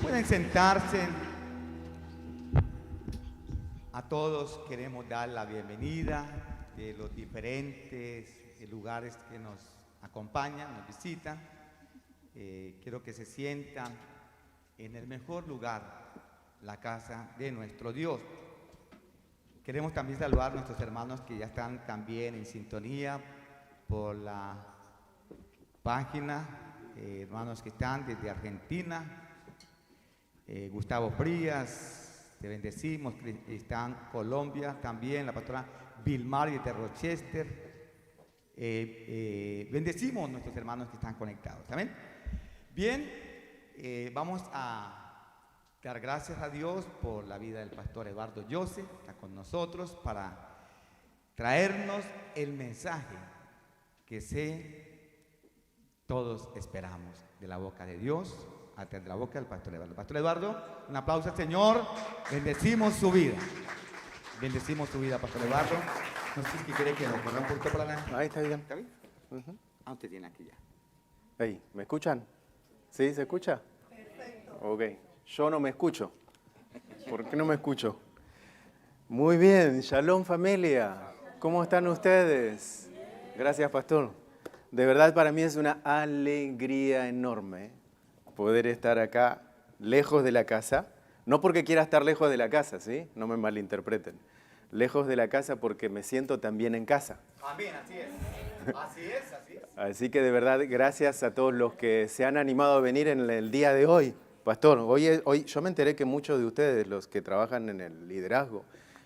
Pueden sentarse. A todos queremos dar la bienvenida de los diferentes lugares que nos acompañan, nos visitan. Quiero que se sientan en el mejor lugar, la casa de nuestro Dios. Queremos también saludar a nuestros hermanos que ya están también en sintonía por la página, hermanos que están desde Argentina, Gustavo Frías, te bendecimos, están Colombia también, la pastora Vilmar de Rochester. Bendecimos a nuestros hermanos que están conectados. ¿Amén? Bien, vamos a dar gracias a Dios por la vida del pastor Eduardo Joseph, está con nosotros para traernos el mensaje que todos esperamos de la boca de Dios, de la boca del pastor Eduardo. Pastor Eduardo, un aplauso al Señor, bendecimos su vida. Bendecimos su vida, pastor Eduardo. No sé si quiere que nos corra un poquito para la... Ahí está bien. ¿Está bien? Usted tiene aquí ya. Ahí, ¿me escuchan? ¿Sí? ¿Se escucha? Perfecto. Ok. Yo no me escucho. ¿Por qué no me escucho? Muy bien. Shalom, familia. ¿Cómo están ustedes? Gracias, pastor. De verdad, para mí es una alegría enorme poder estar acá, lejos de la casa. No porque quiera estar lejos de la casa, ¿sí? No me malinterpreten. Lejos de la casa porque me siento también en casa. Amén, así es. Así es, así es. Así que de verdad, gracias a todos los que se han animado a venir en el día de hoy. Pastor, hoy yo me enteré que muchos de ustedes, los que trabajan en el liderazgo,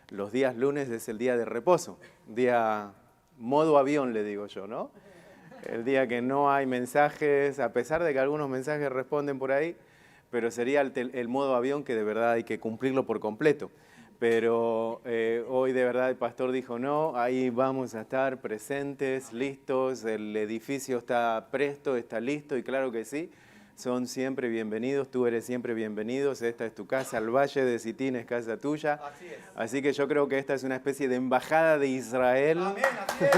los días lunes es el día de reposo, día modo avión, le digo yo, ¿no? El día que no hay mensajes, a pesar de que algunos mensajes responden por ahí, pero sería el modo avión que de verdad hay que cumplirlo por completo. Pero hoy de verdad el pastor dijo, no, ahí vamos a estar presentes, listos, el edificio está presto, está listo, y claro que sí, son siempre bienvenidos, tú eres siempre bienvenido, esta es tu casa, el Valle de Sitín es casa tuya. Así es. Así que yo creo que esta es una especie de embajada de Israel. Amén, así es.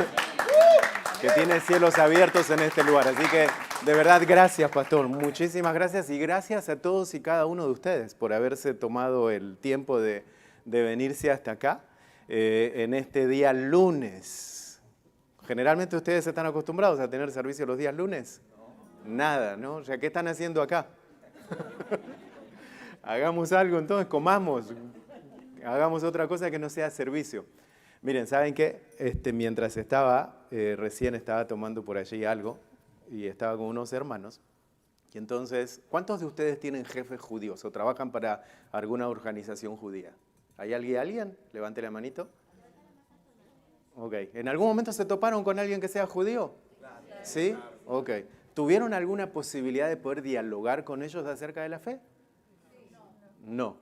Que tiene cielos abiertos en este lugar. Así que, de verdad, gracias, pastor. Muchísimas gracias y gracias a todos y cada uno de ustedes por haberse tomado el tiempo de venirse hasta acá en este día lunes. Generalmente ustedes están acostumbrados a tener servicio los días lunes. Nada, ¿no? O sea, ¿qué están haciendo acá? Hagamos algo entonces, comamos. Hagamos otra cosa que no sea servicio. Miren, ¿saben qué? Mientras recién estaba tomando por allí algo y estaba con unos hermanos. Y entonces, ¿cuántos de ustedes tienen jefes judíos o trabajan para alguna organización judía? ¿Hay alguien? Levante la manito. Ok. ¿En algún momento se toparon con alguien que sea judío? ¿Sí? Ok. ¿Tuvieron alguna posibilidad de poder dialogar con ellos acerca de la fe? No.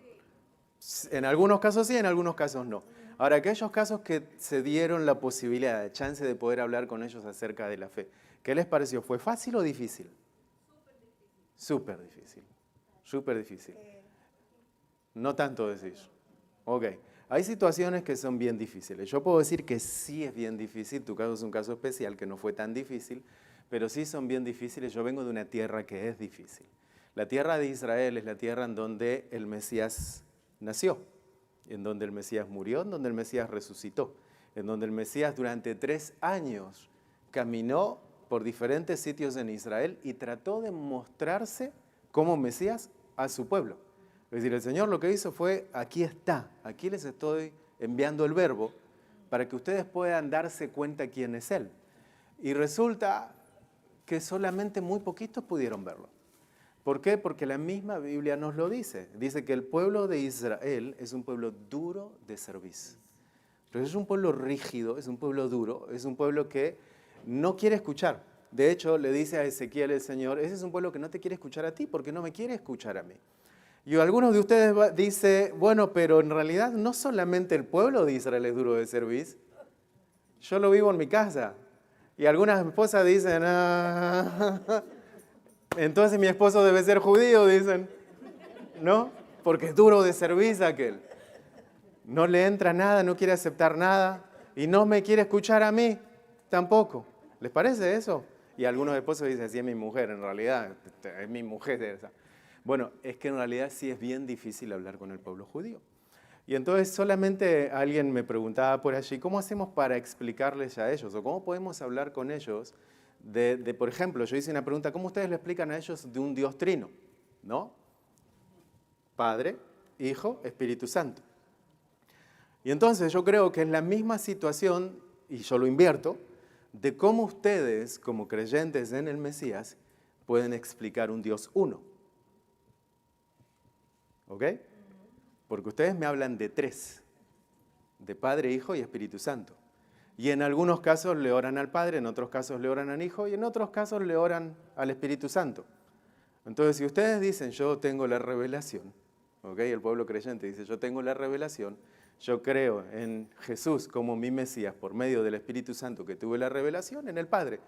En algunos casos sí, en algunos casos no. Ahora, aquellos casos que se dieron la posibilidad, de chance de poder hablar con ellos acerca de la fe, ¿qué les pareció? ¿Fue fácil o difícil? Súper difícil. Súper difícil. No tanto decir. Ok. Hay situaciones que son bien difíciles. Yo puedo decir que sí es bien difícil. Tu caso es un caso especial que no fue tan difícil, pero sí son bien difíciles. Yo vengo de una tierra que es difícil. La tierra de Israel es la tierra en donde el Mesías nació, en donde el Mesías murió, en donde el Mesías resucitó, en donde el Mesías durante 3 años caminó por diferentes sitios en Israel y trató de mostrarse como Mesías a su pueblo. Es decir, el Señor lo que hizo fue, aquí está, aquí les estoy enviando el verbo para que ustedes puedan darse cuenta quién es Él. Y resulta que solamente muy poquitos pudieron verlo. ¿Por qué? Porque la misma Biblia nos lo dice. Dice que el pueblo de Israel es un pueblo duro de cerviz. Pero es un pueblo rígido, es un pueblo duro, es un pueblo que no quiere escuchar. De hecho, le dice a Ezequiel el Señor, ese es un pueblo que no te quiere escuchar a ti porque no me quiere escuchar a mí. Y algunos de ustedes dicen, bueno, pero en realidad no solamente el pueblo de Israel es duro de cerviz. Yo lo vivo en mi casa. Y algunas esposas dicen, entonces mi esposo debe ser judío, dicen. ¿No? Porque es duro de cerviz aquel. No le entra nada, no quiere aceptar nada. Y no me quiere escuchar a mí tampoco. ¿Les parece eso? Y algunos esposos dicen, sí, es mi mujer, en realidad, es mi mujer esa. Bueno, es que en realidad sí es bien difícil hablar con el pueblo judío. Y entonces solamente alguien me preguntaba por allí, ¿cómo hacemos para explicarles a ellos? ¿O cómo podemos hablar con ellos por ejemplo, yo hice una pregunta, ¿cómo ustedes le explican a ellos de un Dios trino? ¿No? Padre, Hijo, Espíritu Santo. Y entonces yo creo que es la misma situación, y yo lo invierto, de cómo ustedes, como creyentes en el Mesías, pueden explicar un Dios uno. ¿Ok? Porque ustedes me hablan de tres, de Padre, Hijo y Espíritu Santo. Y en algunos casos le oran al Padre, en otros casos le oran al Hijo y en otros casos le oran al Espíritu Santo. Entonces, si ustedes dicen, yo tengo la revelación, ¿ok? El pueblo creyente dice, yo tengo la revelación, yo creo en Jesús como mi Mesías por medio del Espíritu Santo que tuve la revelación, en el Padre.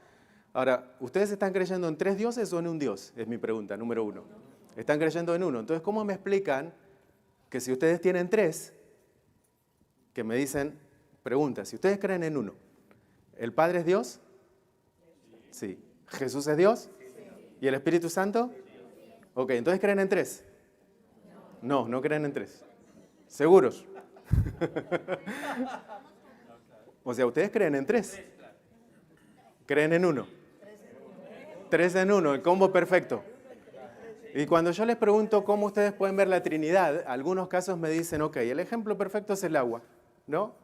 Ahora, ¿ustedes están creyendo en tres dioses o en un Dios? Es mi pregunta, número uno. Están creyendo en uno. Entonces, ¿cómo me explican que si ustedes tienen tres, que me dicen, pregunta, si ustedes creen en uno, ¿el Padre es Dios? Sí. ¿Jesús es Dios? ¿Y el Espíritu Santo? Ok, entonces creen en tres. No, no creen en tres. ¿Seguros? O sea, ustedes creen en tres. Creen en uno. Tres en uno, el combo perfecto. Y cuando yo les pregunto cómo ustedes pueden ver la Trinidad, algunos casos me dicen, ok, el ejemplo perfecto es el agua, ¿no?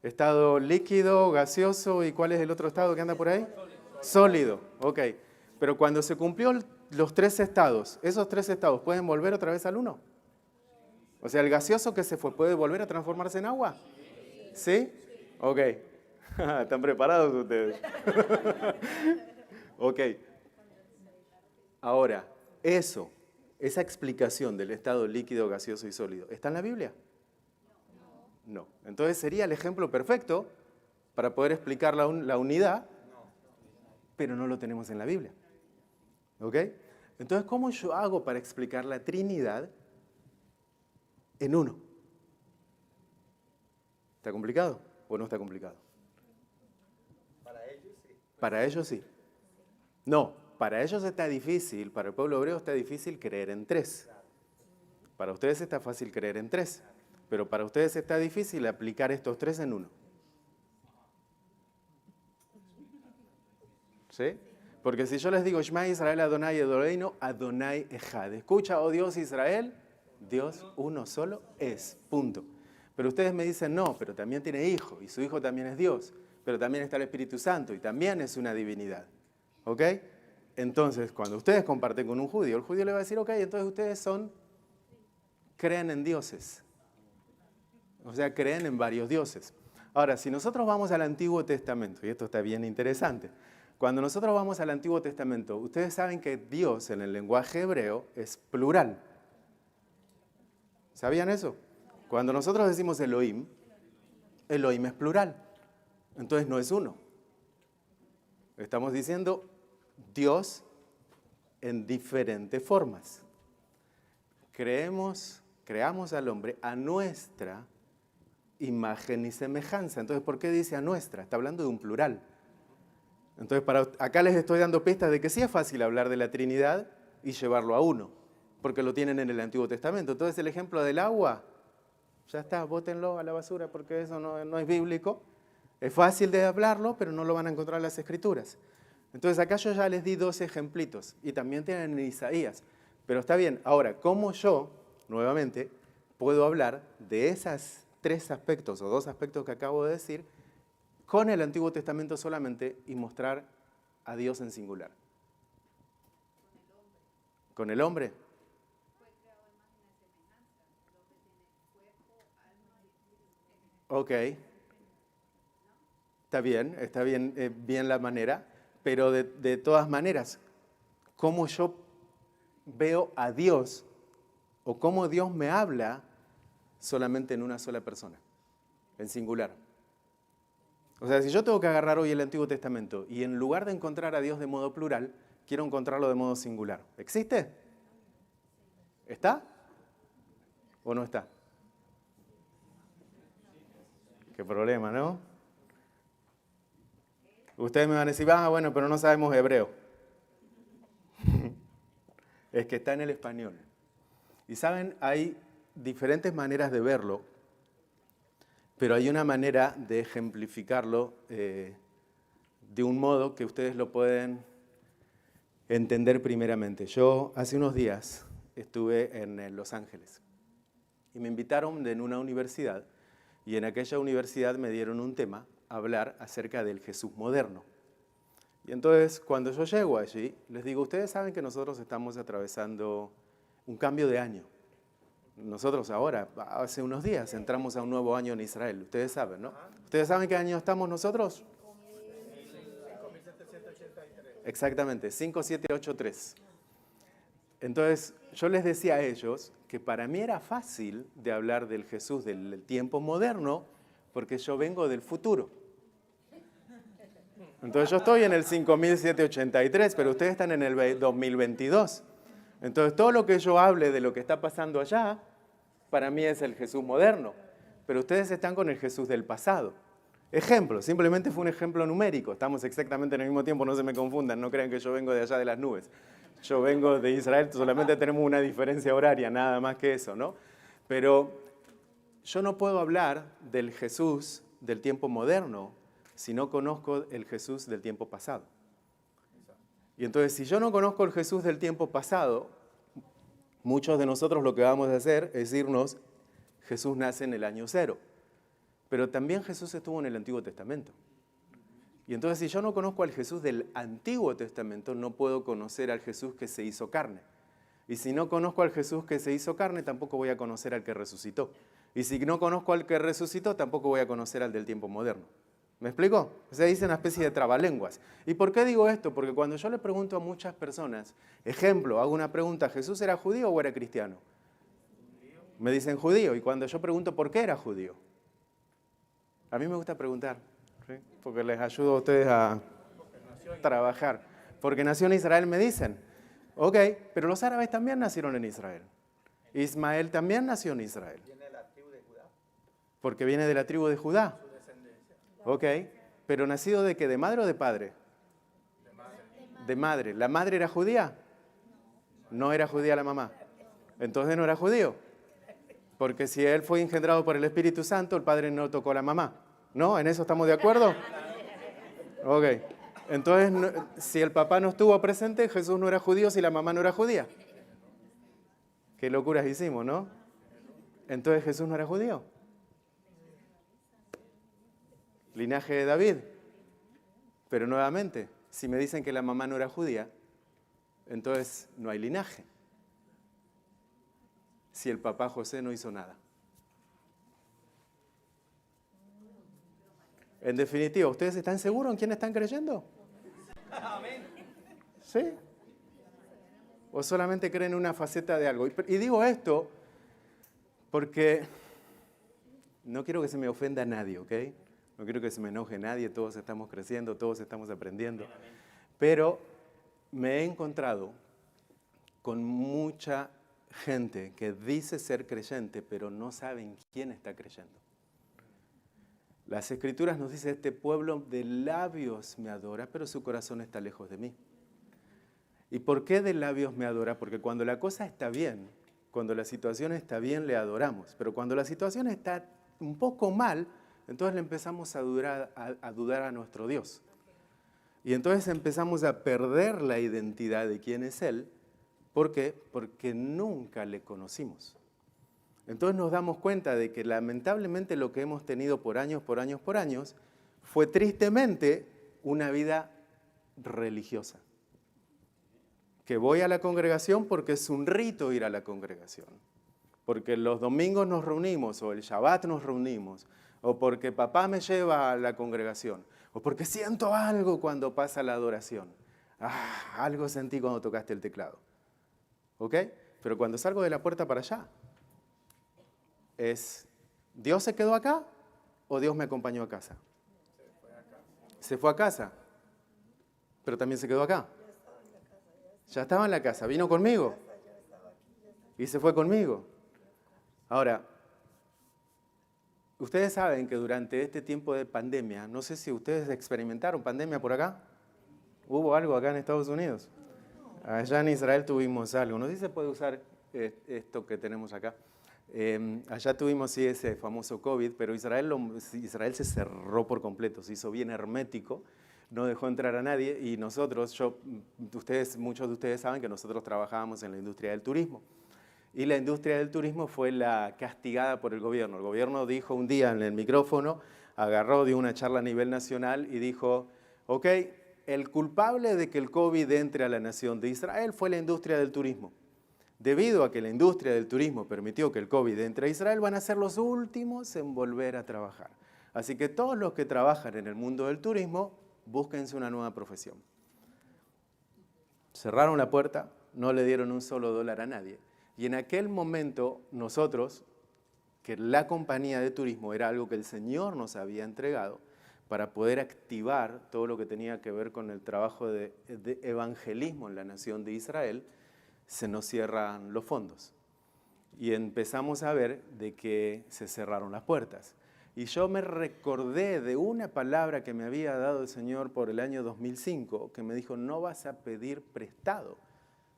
Estado líquido, gaseoso, ¿y cuál es el otro estado que anda por ahí? Sólido, ok. Pero cuando se cumplió los tres estados, ¿esos tres estados pueden volver otra vez al uno? O sea, el gaseoso que se fue, ¿puede volver a transformarse en agua? ¿Sí? Ok. ¿Están preparados ustedes? Ok. Ahora, esa explicación del estado líquido, gaseoso y sólido, ¿está en la Biblia? No. Entonces sería el ejemplo perfecto para poder explicar la unidad, pero no lo tenemos en la Biblia. ¿Ok? Entonces, ¿cómo yo hago para explicar la Trinidad en uno? ¿Está complicado o no está complicado? Para ellos sí. Para ellos sí. No, para ellos está difícil, para el pueblo hebreo está difícil creer en tres. Para ustedes está fácil creer en tres. Pero para ustedes está difícil aplicar estos tres en uno. ¿Sí? Porque si yo les digo, Shema Israel Adonai Eloheinu, Adonai Echad. Escucha, oh Dios Israel, Dios uno solo es. Punto. Pero ustedes me dicen, no, pero también tiene hijo, y su hijo también es Dios. Pero también está el Espíritu Santo, y también es una divinidad. ¿Ok? Entonces, cuando ustedes comparten con un judío, el judío le va a decir, ok, entonces ustedes creen en dioses. O sea, creen en varios dioses. Ahora, si nosotros vamos al Antiguo Testamento, y esto está bien interesante, cuando nosotros vamos al Antiguo Testamento, ustedes saben que Dios en el lenguaje hebreo es plural. ¿Sabían eso? Cuando nosotros decimos Elohim, Elohim es plural. Entonces no es uno. Estamos diciendo Dios en diferentes formas. Creamos al hombre a nuestra imagen y semejanza. Entonces, ¿por qué dice a nuestra? Está hablando de un plural. Entonces, acá les estoy dando pistas de que sí es fácil hablar de la Trinidad y llevarlo a uno, porque lo tienen en el Antiguo Testamento. Entonces, el ejemplo del agua, ya está, bótenlo a la basura porque eso no es bíblico. Es fácil de hablarlo, pero no lo van a encontrar en las Escrituras. Entonces, acá yo ya les di dos ejemplitos y también tienen en Isaías. Pero está bien, ahora, ¿cómo yo, nuevamente, puedo hablar de esas tres aspectos o dos aspectos que acabo de decir con el Antiguo Testamento solamente y mostrar a Dios en singular? ¿Con el hombre? Fue creado a imagen y semejanza. El hombre tiene cuerpo, alma y espíritu. Ok. Está bien la manera, pero de todas maneras, ¿cómo yo veo a Dios o cómo Dios me habla solamente en una sola persona, en singular? O sea, si yo tengo que agarrar hoy el Antiguo Testamento y en lugar de encontrar a Dios de modo plural, quiero encontrarlo de modo singular, ¿existe? ¿Está? ¿O no está? Qué problema, ¿no? Ustedes me van a decir, bueno, pero no sabemos hebreo. Es que está en el español. Y saben, hay diferentes maneras de verlo, pero hay una manera de ejemplificarlo de un modo que ustedes lo pueden entender primeramente. Yo hace unos días estuve en Los Ángeles y me invitaron en una universidad y en aquella universidad me dieron un tema, hablar acerca del Jesús moderno. Y entonces, cuando yo llego allí, les digo, ustedes saben que nosotros estamos atravesando un cambio de año. Nosotros ahora, hace unos días, entramos a un nuevo año en Israel. Ustedes saben, ¿no? ¿Ustedes saben qué año estamos nosotros? 5783. Exactamente, 5783. Entonces, yo les decía a ellos que para mí era fácil de hablar del Jesús del tiempo moderno porque yo vengo del futuro. Entonces yo estoy en el 5783, pero ustedes están en el 2022. Entonces todo lo que yo hable de lo que está pasando allá, para mí es el Jesús moderno. Pero ustedes están con el Jesús del pasado. Ejemplo, simplemente fue un ejemplo numérico. Estamos exactamente en el mismo tiempo, no se me confundan, no crean que yo vengo de allá de las nubes. Yo vengo de Israel, solamente tenemos una diferencia horaria, nada más que eso, ¿no? Pero yo no puedo hablar del Jesús del tiempo moderno si no conozco el Jesús del tiempo pasado. Y entonces, si yo no conozco el Jesús del tiempo pasado, muchos de nosotros lo que vamos a hacer es irnos, Jesús nace en el año 0. Pero también Jesús estuvo en el Antiguo Testamento. Y entonces, si yo no conozco al Jesús del Antiguo Testamento, no puedo conocer al Jesús que se hizo carne. Y si no conozco al Jesús que se hizo carne, tampoco voy a conocer al que resucitó. Y si no conozco al que resucitó, tampoco voy a conocer al del tiempo moderno. ¿Me explico? Se dice una especie de trabalenguas. ¿Y por qué digo esto? Porque cuando yo le pregunto a muchas personas, ejemplo, hago una pregunta, ¿Jesús era judío o era cristiano? Me dicen judío. Y cuando yo pregunto por qué era judío, a mí me gusta preguntar, ¿sí? Porque les ayudo a ustedes a trabajar. Porque nació en Israel, me dicen. Ok, pero los árabes también nacieron en Israel. Ismael también nació en Israel. Viene de la tribu de Judá. Porque viene de la tribu de Judá. Ok, pero ¿nacido de qué? ¿De madre o de padre? De madre. ¿La madre era judía? No era judía la mamá. Entonces no era judío. Porque si él fue engendrado por el Espíritu Santo, el padre no tocó a la mamá. ¿No? ¿En eso estamos de acuerdo? Ok. Entonces, si el papá no estuvo presente, Jesús no era judío si la mamá no era judía. Qué locuras hicimos, ¿no? Entonces Jesús no era judío. Linaje de David. Pero nuevamente, si me dicen que la mamá no era judía, entonces no hay linaje. Si el papá José no hizo nada. En definitiva, ¿ustedes están seguros en quién están creyendo? ¿Sí? ¿O solamente creen en una faceta de algo? Y digo esto porque no quiero que se me ofenda nadie, ¿ok? No quiero que se me enoje nadie, todos estamos creciendo, todos estamos aprendiendo. Pero me he encontrado con mucha gente que dice ser creyente, pero no saben quién está creyendo. Las Escrituras nos dicen, este pueblo de labios me adora, pero su corazón está lejos de mí. ¿Y por qué de labios me adora? Porque cuando la cosa está bien, cuando la situación está bien, le adoramos. Pero cuando la situación está un poco mal, entonces le empezamos a dudar a nuestro Dios. Y entonces empezamos a perder la identidad de quién es Él. ¿Por qué? Porque nunca le conocimos. Entonces nos damos cuenta de que lamentablemente lo que hemos tenido por años, fue tristemente una vida religiosa. Que voy a la congregación porque es un rito ir a la congregación. Porque los domingos nos reunimos, o el Shabbat nos reunimos, o porque papá me lleva a la congregación, o porque siento algo cuando pasa la adoración. Algo sentí cuando tocaste el teclado. ¿Ok? Pero cuando salgo de la puerta para allá, es, ¿Dios se quedó acá o Dios me acompañó a casa? Se fue a casa, pero también se quedó acá. Ya estaba en la casa, vino conmigo y se fue conmigo. Ahora, ustedes saben que durante este tiempo de pandemia, no sé si ustedes experimentaron pandemia por acá. ¿Hubo algo acá en Estados Unidos? Allá en Israel tuvimos algo. No sé si se puede usar esto que tenemos acá. Allá tuvimos sí ese famoso COVID, pero Israel se cerró por completo, se hizo bien hermético, no dejó entrar a nadie y nosotros, muchos de ustedes saben que nosotros trabajábamos en la industria del turismo. Y la industria del turismo fue la castigada por el gobierno. El gobierno dijo un día en el micrófono, agarró, dio una charla a nivel nacional y dijo, ok, el culpable de que el COVID entre a la nación de Israel fue la industria del turismo. Debido a que la industria del turismo permitió que el COVID entre a Israel, van a ser los últimos en volver a trabajar. Así que todos los que trabajan en el mundo del turismo, búsquense una nueva profesión. Cerraron la puerta, no le dieron un solo dólar a nadie. Y en aquel momento nosotros, que la compañía de turismo era algo que el Señor nos había entregado para poder activar todo lo que tenía que ver con el trabajo de evangelismo en la nación de Israel, se nos cierran los fondos. Y empezamos a ver de que se cerraron las puertas. Y yo me recordé de una palabra que me había dado el Señor por el año 2005, que me dijo, no vas a pedir prestado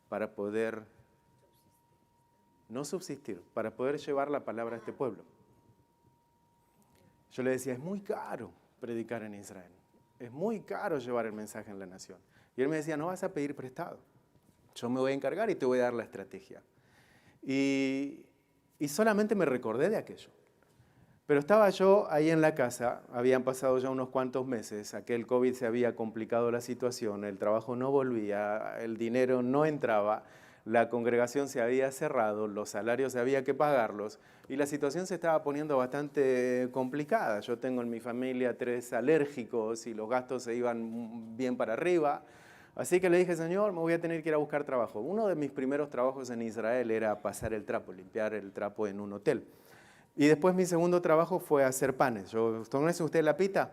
para poder, no subsistir, para poder llevar la palabra a este pueblo. Yo le decía, es muy caro predicar en Israel, es muy caro llevar el mensaje en la nación. Y él me decía, no vas a pedir prestado, yo me voy a encargar y te voy a dar la estrategia. Y solamente me recordé de aquello. Pero estaba yo ahí en la casa, habían pasado ya unos cuantos meses, aquel COVID se había complicado la situación, el trabajo no volvía, el dinero no entraba, la congregación se había cerrado, los salarios había que pagarlos y la situación se estaba poniendo bastante complicada. Yo tengo en mi familia 3 alérgicos y los gastos se iban bien para arriba. Así que le dije, Señor, me voy a tener que ir a buscar trabajo. Uno de mis primeros trabajos en Israel era pasar el trapo, limpiar el trapo en un hotel. Y después mi segundo trabajo fue hacer panes. ¿Conoce usted la pita?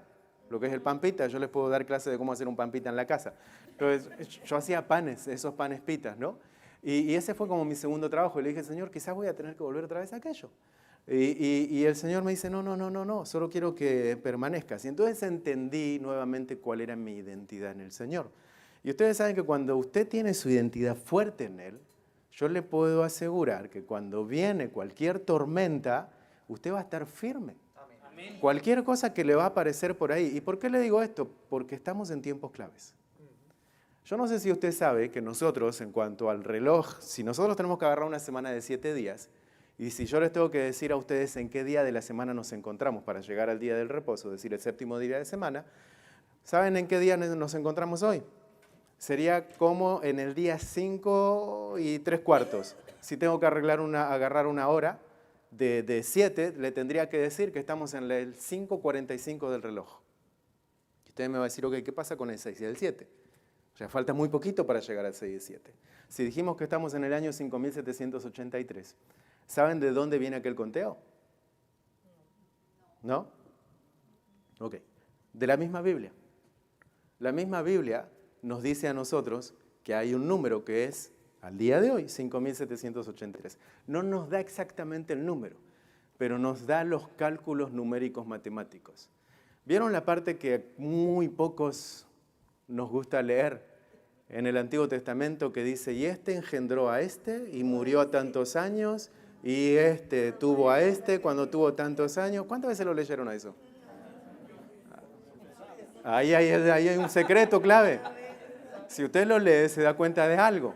Lo que es el pan pita. Yo les puedo dar clase de cómo hacer un pan pita en la casa. Entonces, yo hacía panes, esos panes pitas, ¿no? Y ese fue como mi segundo trabajo. Y le dije, Señor, quizás voy a tener que volver otra vez a aquello. Y el Señor me dice, no, solo quiero que permanezcas. Y entonces entendí nuevamente cuál era mi identidad en el Señor. Y ustedes saben que cuando usted tiene su identidad fuerte en Él, yo le puedo asegurar que cuando viene cualquier tormenta, usted va a estar firme. Amén. Cualquier cosa que le va a aparecer por ahí. ¿Y por qué le digo esto? Porque estamos en tiempos claves. Yo no sé si usted sabe que nosotros, en cuanto al reloj, si nosotros tenemos que agarrar una semana de 7 días, y si yo les tengo que decir a ustedes en qué día de la semana nos encontramos para llegar al día del reposo, es decir, el 7º día de semana, ¿saben en qué día nos encontramos hoy? Sería como en el día 5 3/4. Si tengo que agarrar una hora de 7, le tendría que decir que estamos en el 5:45 del reloj. Y usted me va a decir, ok, ¿qué pasa con el 6 y el 7? O sea, falta muy poquito para llegar al 6 y 7. Si dijimos que estamos en el año 5783, ¿saben de dónde viene aquel conteo? ¿No? Ok. De la misma Biblia. La misma Biblia nos dice a nosotros que hay un número que es, al día de hoy, 5783. No nos da exactamente el número, pero nos da los cálculos numéricos matemáticos. ¿Vieron la parte que muy pocos nos gusta leer en el Antiguo Testamento que dice, y este engendró a este y murió a tantos años, y este tuvo a este cuando tuvo tantos años? ¿Cuántas veces lo leyeron a eso? Ahí hay un secreto clave. Si usted lo lee, se da cuenta de algo.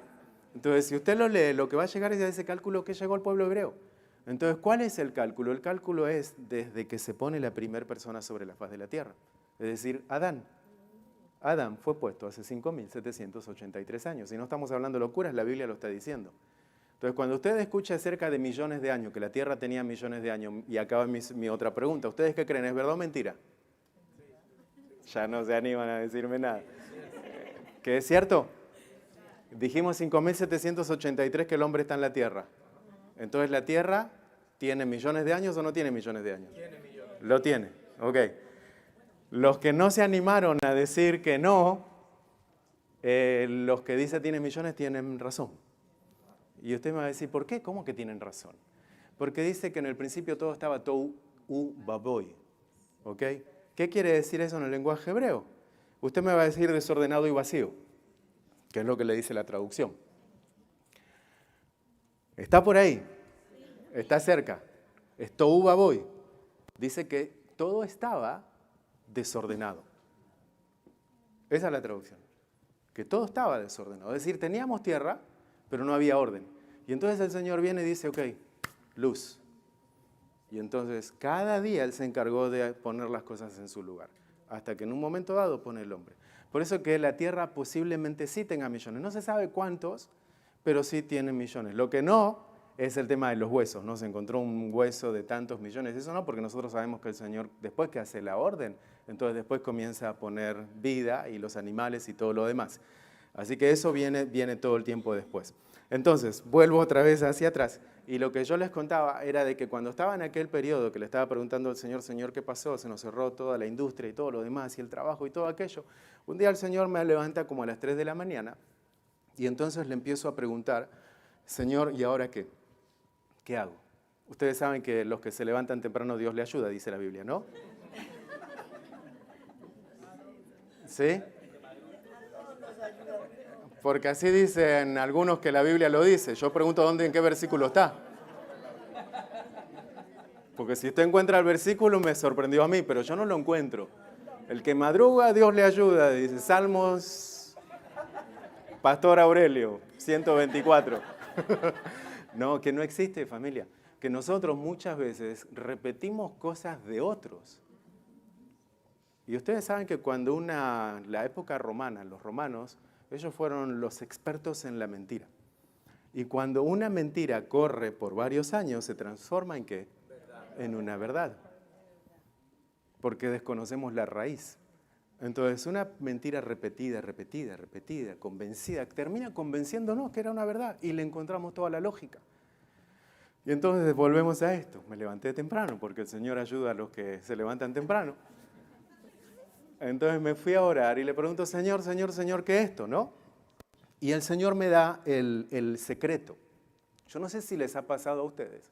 Entonces, si usted lo lee, lo que va a llegar es a ese cálculo que llegó al pueblo hebreo. Entonces, ¿cuál es el cálculo? El cálculo es desde que se pone la primera persona sobre la faz de la tierra. Es decir, Adán. Adán fue puesto hace 5.783 años. Y no estamos hablando de locuras, la Biblia lo está diciendo. Entonces, cuando usted escucha acerca de millones de años, que la tierra tenía millones de años, y acaba mi otra pregunta, ¿ustedes qué creen? ¿Es verdad o mentira? Ya no se animan a decirme nada. ¿Qué es cierto? Dijimos 5.783 que el hombre está en la tierra. Entonces, ¿la tierra tiene millones de años o no tiene millones de años? Tiene millones. Lo tiene, ok. Los que no se animaron a decir que no, los que dicen tiene millones tienen razón. Y usted me va a decir, ¿por qué? ¿Cómo que tienen razón? Porque dice que en el principio todo estaba tohu baboy. ¿Ok? ¿Qué quiere decir eso en el lenguaje hebreo? Usted me va a decir desordenado y vacío. que es lo que le dice la traducción. Está por ahí, está cerca, es tohu vabohu. Dice que todo estaba desordenado. Esa es la traducción, que todo estaba desordenado. Es decir, teníamos tierra, pero no había orden. Y entonces el Señor viene y dice, ok, luz. Y entonces cada día Él se encargó de poner las cosas en su lugar, hasta que en un momento dado pone el hombre. Por eso que la tierra posiblemente sí tenga millones. No se sabe cuántos, pero sí tiene millones. Lo que no es el tema de los huesos. No se encontró un hueso de tantos millones. Eso no, porque nosotros sabemos que el Señor, después que hace la orden, entonces después comienza a poner vida y los animales y todo lo demás. Así que eso viene todo el tiempo después. Entonces, vuelvo otra vez hacia atrás. Y lo que yo les contaba era de que cuando estaba en aquel periodo que le estaba preguntando al Señor, Señor, ¿qué pasó? Se nos cerró toda la industria y todo lo demás y el trabajo y todo aquello. Un día el Señor me levanta como a las 3 de la mañana y entonces le empiezo a preguntar, Señor, ¿y ahora qué? ¿Qué hago? Ustedes saben que los que se levantan temprano Dios le ayuda, dice la Biblia, ¿no? ¿Sí? Porque así dicen algunos que la Biblia lo dice. Yo pregunto dónde, en qué versículo está. Porque si usted encuentra el versículo, me sorprendió a mí, pero yo no lo encuentro. El que madruga, Dios le ayuda, dice Salmos, Pastor Aurelio, 124. No, que no existe, familia. Que nosotros muchas veces repetimos cosas de otros. Y ustedes saben que cuando la época romana, los romanos, ellos fueron los expertos en la mentira. Y cuando una mentira corre por varios años, se transforma ¿en qué? En una verdad. Porque desconocemos la raíz. Entonces, una mentira repetida, convencida, termina convenciéndonos que era una verdad y le encontramos toda la lógica. Y entonces volvemos a esto. Me levanté temprano porque el Señor ayuda a los que se levantan temprano. Entonces me fui a orar y le pregunto, Señor, ¿qué es esto? ¿No? Y el Señor me da el secreto. Yo no sé si les ha pasado a ustedes,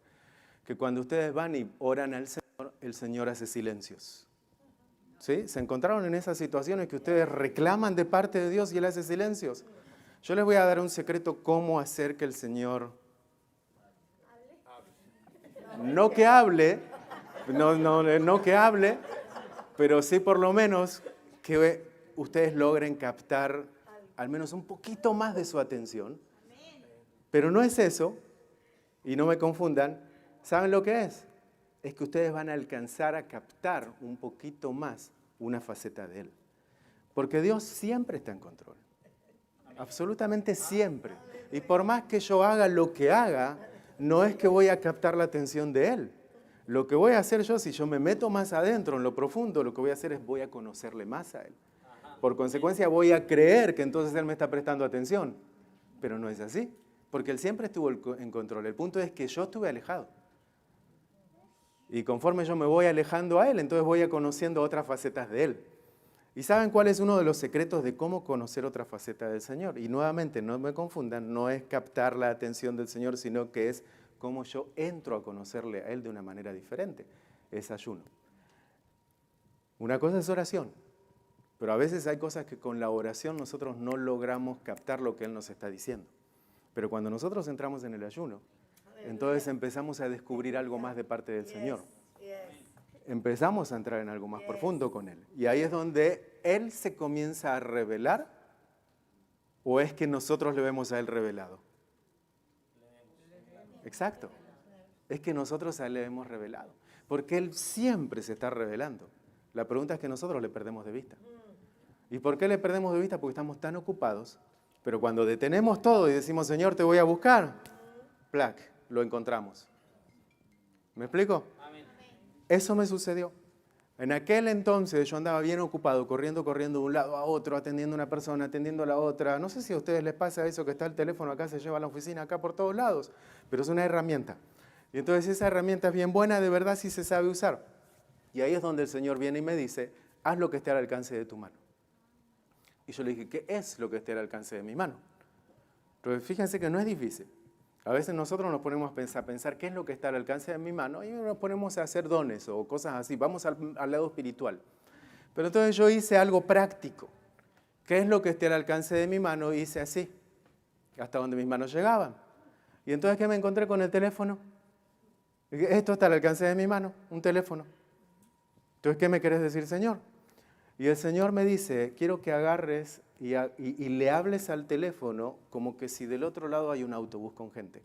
que cuando ustedes van y oran al Señor, el Señor hace silencios. ¿Sí? ¿Se encontraron en esas situaciones que ustedes reclaman de parte de Dios y Él hace silencios? Yo les voy a dar un secreto cómo hacer que el Señor... No que hable, no que hable, pero sí por lo menos que ustedes logren captar al menos un poquito más de su atención. Pero no es eso, y no me confundan, ¿saben lo que es? Es que ustedes van a alcanzar a captar un poquito más una faceta de Él. Porque Dios siempre está en control, absolutamente siempre. Y por más que yo haga lo que haga, no es que voy a captar la atención de Él. Lo que voy a hacer yo, si yo me meto más adentro, en lo profundo, lo que voy a hacer es voy a conocerle más a Él. Por consecuencia, voy a creer que entonces Él me está prestando atención. Pero no es así, porque Él siempre estuvo en control. El punto es que yo estuve alejado. Y conforme yo me voy alejando a Él, entonces voy a conociendo otras facetas de Él. ¿Y saben cuál es uno de los secretos de cómo conocer otra faceta del Señor? Y nuevamente, no me confundan, no es captar la atención del Señor, sino que es cómo yo entro a conocerle a Él de una manera diferente. Es ayuno. Una cosa es oración, pero a veces hay cosas que con la oración nosotros no logramos captar lo que Él nos está diciendo. Pero cuando nosotros entramos en el ayuno, entonces empezamos a descubrir algo más de parte del Señor. Empezamos a entrar en algo más profundo con Él. Y ahí es donde Él se comienza a revelar, ¿o es que nosotros le vemos a Él revelado? Exacto. Es que nosotros a Él le hemos revelado. Porque Él siempre se está revelando. La pregunta es que nosotros le perdemos de vista. ¿Y por qué le perdemos de vista? Porque estamos tan ocupados. Pero cuando detenemos todo y decimos, Señor, te voy a buscar, ¡plac!, lo encontramos. ¿Me explico? Eso me sucedió. En aquel entonces yo andaba bien ocupado, corriendo de un lado a otro, atendiendo a una persona, atendiendo a la otra. No sé si a ustedes les pasa eso, que está el teléfono acá, se lleva a la oficina, acá por todos lados, pero es una herramienta. Y entonces esa herramienta es bien buena, de verdad sí se sabe usar. Y ahí es donde el Señor viene y me dice, haz lo que esté al alcance de tu mano. Y yo le dije, ¿qué es lo que esté al alcance de mi mano? Pero fíjense que no es difícil. A veces nosotros nos ponemos a pensar qué es lo que está al alcance de mi mano y nos ponemos a hacer dones o cosas así. Vamos al lado espiritual. Pero entonces yo hice algo práctico. ¿qué es lo que esté al alcance de mi mano? Hice así, hasta donde mis manos llegaban. Y entonces, ¿qué me encontré con el teléfono? Esto está al alcance de mi mano, un teléfono. Entonces, ¿qué me querés decir, Señor? Y el Señor me dice, quiero que agarres y le hables al teléfono como que si del otro lado hay un autobús con gente.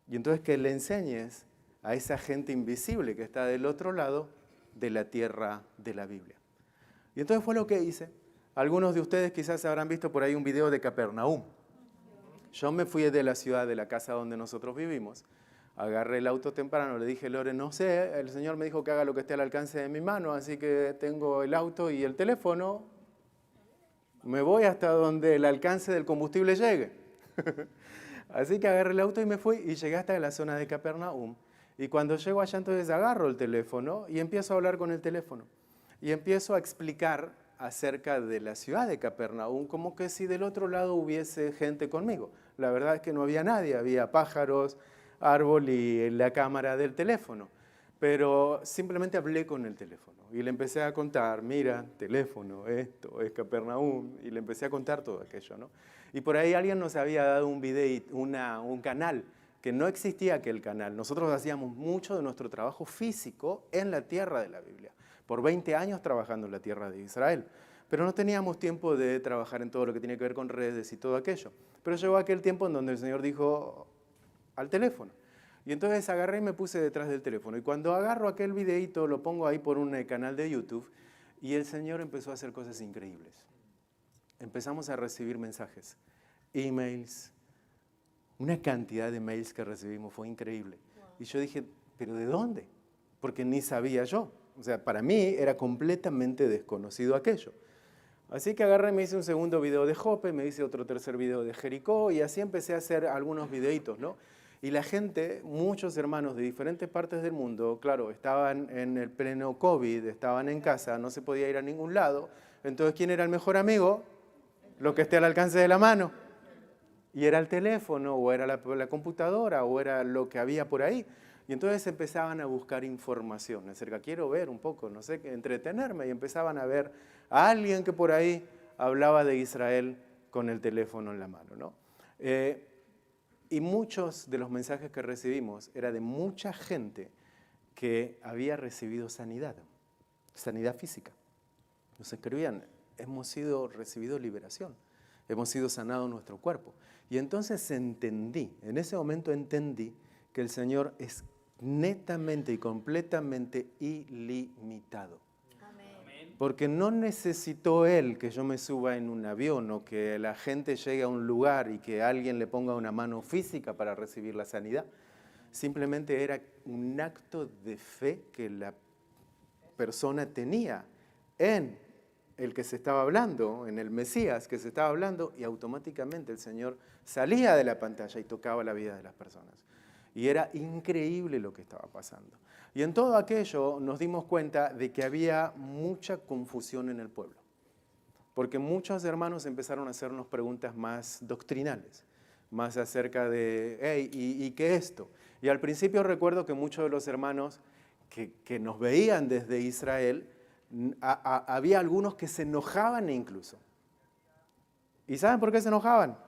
Y entonces que le enseñes a esa gente invisible que está del otro lado de la tierra de la Biblia. Y entonces fue lo que hice. Algunos de ustedes quizás habrán visto por ahí un video de Capernaum. Yo me fui de la ciudad, de la casa donde nosotros vivimos. Agarré el auto temprano, le dije, Lore, no sé, el Señor me dijo que haga lo que esté al alcance de mi mano, así que tengo el auto y el teléfono. Me voy hasta donde el alcance del combustible llegue. Así que agarré el auto y me fui y llegué hasta la zona de Capernaum. Y cuando llego allá, entonces agarro el teléfono y empiezo a hablar con el teléfono. Y empiezo a explicar acerca de la ciudad de Capernaum, como que si del otro lado hubiese gente conmigo. La verdad es que no había nadie, había pájaros, árbol y la cámara del teléfono. Pero simplemente hablé con el teléfono y le empecé a contar, mira, teléfono, esto, es Capernaum, y le empecé a contar todo aquello, ¿no? Y por ahí alguien nos había dado un video, un canal, que no existía aquel canal. Nosotros hacíamos mucho de nuestro trabajo físico en la tierra de la Biblia, por 20 años trabajando en la tierra de Israel. Pero no teníamos tiempo de trabajar en todo lo que tiene que ver con redes y todo aquello. Pero llegó aquel tiempo en donde el Señor dijo al teléfono. Y entonces agarré y me puse detrás del teléfono. Y cuando agarro aquel videíto, lo pongo ahí por un canal de YouTube, y el Señor empezó a hacer cosas increíbles. Empezamos a recibir mensajes, emails, una cantidad de mails que recibimos, fue increíble. Y yo dije, ¿pero de dónde? Porque ni sabía yo. O sea, para mí era completamente desconocido aquello. Así que agarré y me hice un segundo video de Jope, me hice otro tercer video de Jericó, y así empecé a hacer algunos videitos, ¿no? Y la gente, muchos hermanos de diferentes partes del mundo, claro, estaban en el pleno COVID, estaban en casa, no se podía ir a ningún lado. Entonces, ¿quién era el mejor amigo? Lo que esté al alcance de la mano. Y era el teléfono, o era la computadora, o era lo que había por ahí. Y entonces empezaban a buscar información acerca, quiero ver un poco, no sé, entretenerme. Y empezaban a ver a alguien que por ahí hablaba de Israel con el teléfono en la mano, ¿no? Y muchos de los mensajes que recibimos era de mucha gente que había recibido sanidad física. Nos escribían, hemos recibido liberación, hemos sido sanados nuestro cuerpo. Y entonces entendí, en ese momento entendí que el Señor es netamente y completamente ilimitado. Porque no necesitó Él que yo me suba en un avión o que la gente llegue a un lugar y que alguien le ponga una mano física para recibir la sanidad. Simplemente era un acto de fe que la persona tenía en el que se estaba hablando, en el Mesías que se estaba hablando, y automáticamente el Señor salía de la pantalla y tocaba la vida de las personas. Y era increíble lo que estaba pasando. Y en todo aquello nos dimos cuenta de que había mucha confusión en el pueblo. Porque muchos hermanos empezaron a hacernos preguntas más doctrinales, más acerca de, hey, ¿y qué es esto? Y al principio recuerdo que muchos de los hermanos que nos veían desde Israel, había algunos que se enojaban incluso. ¿Y saben por qué se enojaban?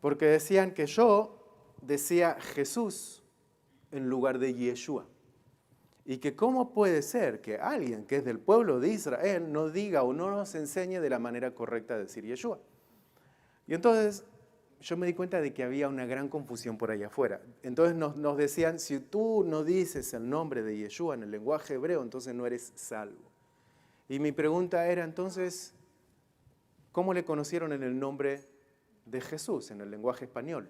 Porque decían que yo decía Jesús en lugar de Yeshua. Y que cómo puede ser que alguien que es del pueblo de Israel no diga o no nos enseñe de la manera correcta de decir Yeshua. Y entonces yo me di cuenta de que había una gran confusión por allá afuera. Entonces nos decían, si tú no dices el nombre de Yeshua en el lenguaje hebreo, entonces no eres salvo. Y mi pregunta era entonces, ¿cómo le conocieron en el nombre de Jesús en el lenguaje español?